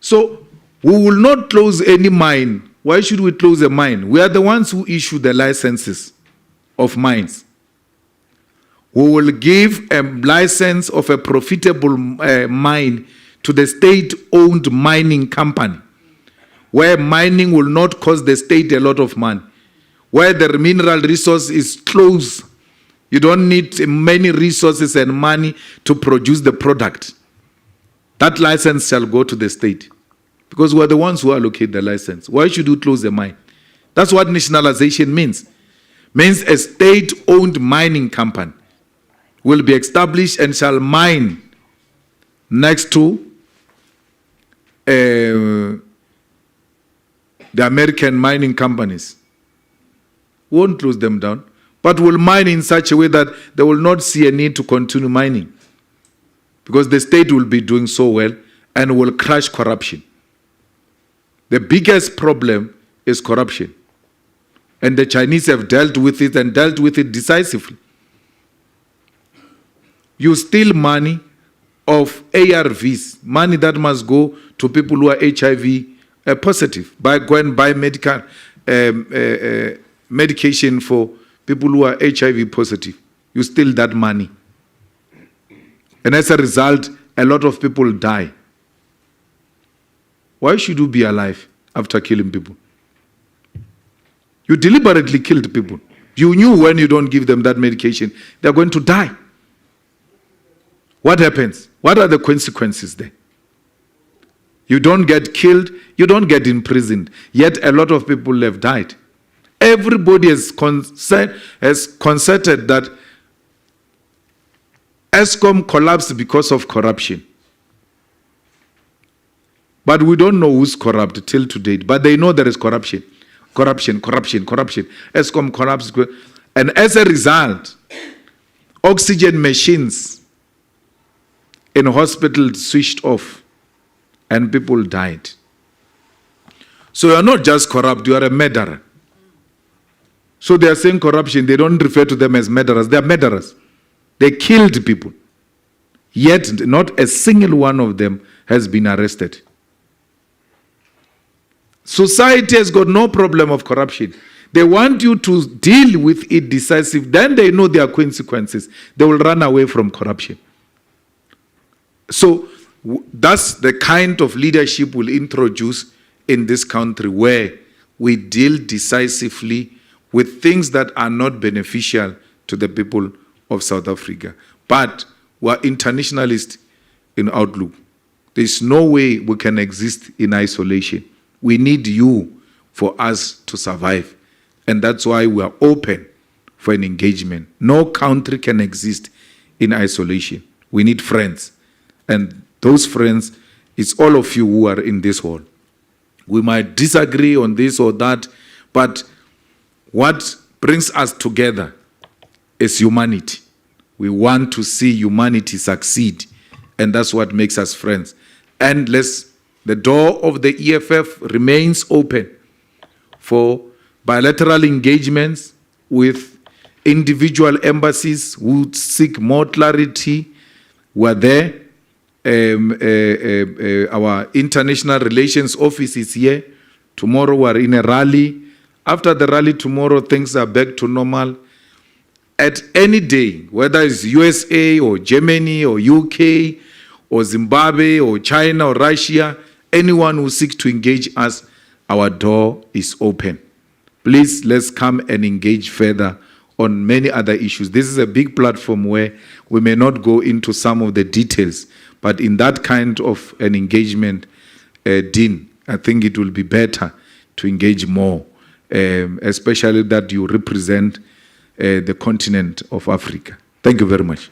So we will not close any mine. Why should we close a mine? We are the ones who issue the licenses of mines. We will give a license of a profitable mine to the state-owned mining company, where mining will not cost the state a lot of money, where the mineral resource is close. You don't need many resources and money to produce the product. That license shall go to the state, because we are the ones who allocate the license. Why should you close the mine? That's what nationalization means. Means a state-owned mining company will be established and shall mine next to the American mining companies. Won't close them down, but will mine in such a way that they will not see a need to continue mining, because the state will be doing so well and will crush corruption. The biggest problem is corruption, and the Chinese have dealt with it and dealt with it decisively. You steal money of ARVs, money that must go to people who are HIV positive, by go and buy medication for people who are HIV positive. You steal that money. And as a result, a lot of people die. Why should you be alive? after killing people. You deliberately killed people. You knew when you don't give them that medication, they're going to die. What happens? What are the consequences there? You don't get killed, you don't get imprisoned, yet a lot of people have died. Everybody has concerted that ESCOM collapsed because of corruption. But we don't know who's corrupt till to date. But they know there is corruption. Corruption. ESCOM collapsed. And as a result, oxygen machines in hospitals switched off and people died. So you're not just corrupt, you are a murderer. So they are saying corruption, they don't refer to them as murderers. They are murderers. They killed people. Yet not a single one of them has been arrested. Society has got no problem of corruption. They want you to deal with it decisively. Then they know there are consequences. They will run away from corruption. So that's the kind of leadership we'll introduce in this country, where we deal decisively with things that are not beneficial to the people of South Africa. But we're internationalists in outlook. There's no way we can exist in isolation. We need you for us to survive. And that's why we are open for an engagement. No country can exist in isolation. We need friends. And those friends, it's all of you who are in this hall. We might disagree on this or that, but what brings us together is humanity. We want to see humanity succeed, and that's what makes us friends. And the door of the EFF remains open for bilateral engagements with individual embassies who seek more clarity. We're there. Our international relations office is here. Tomorrow we're in a rally. After the rally tomorrow, things are back to normal. At any day, whether it's USA or Germany or UK or Zimbabwe or China or Russia, anyone who seeks to engage us, our door is open. Please, let's come and engage further on many other issues. This is a big platform where we may not go into some of the details, but in that kind of an engagement, Dean, I think it will be better to engage more, especially that you represent the continent of Africa. Thank you very much.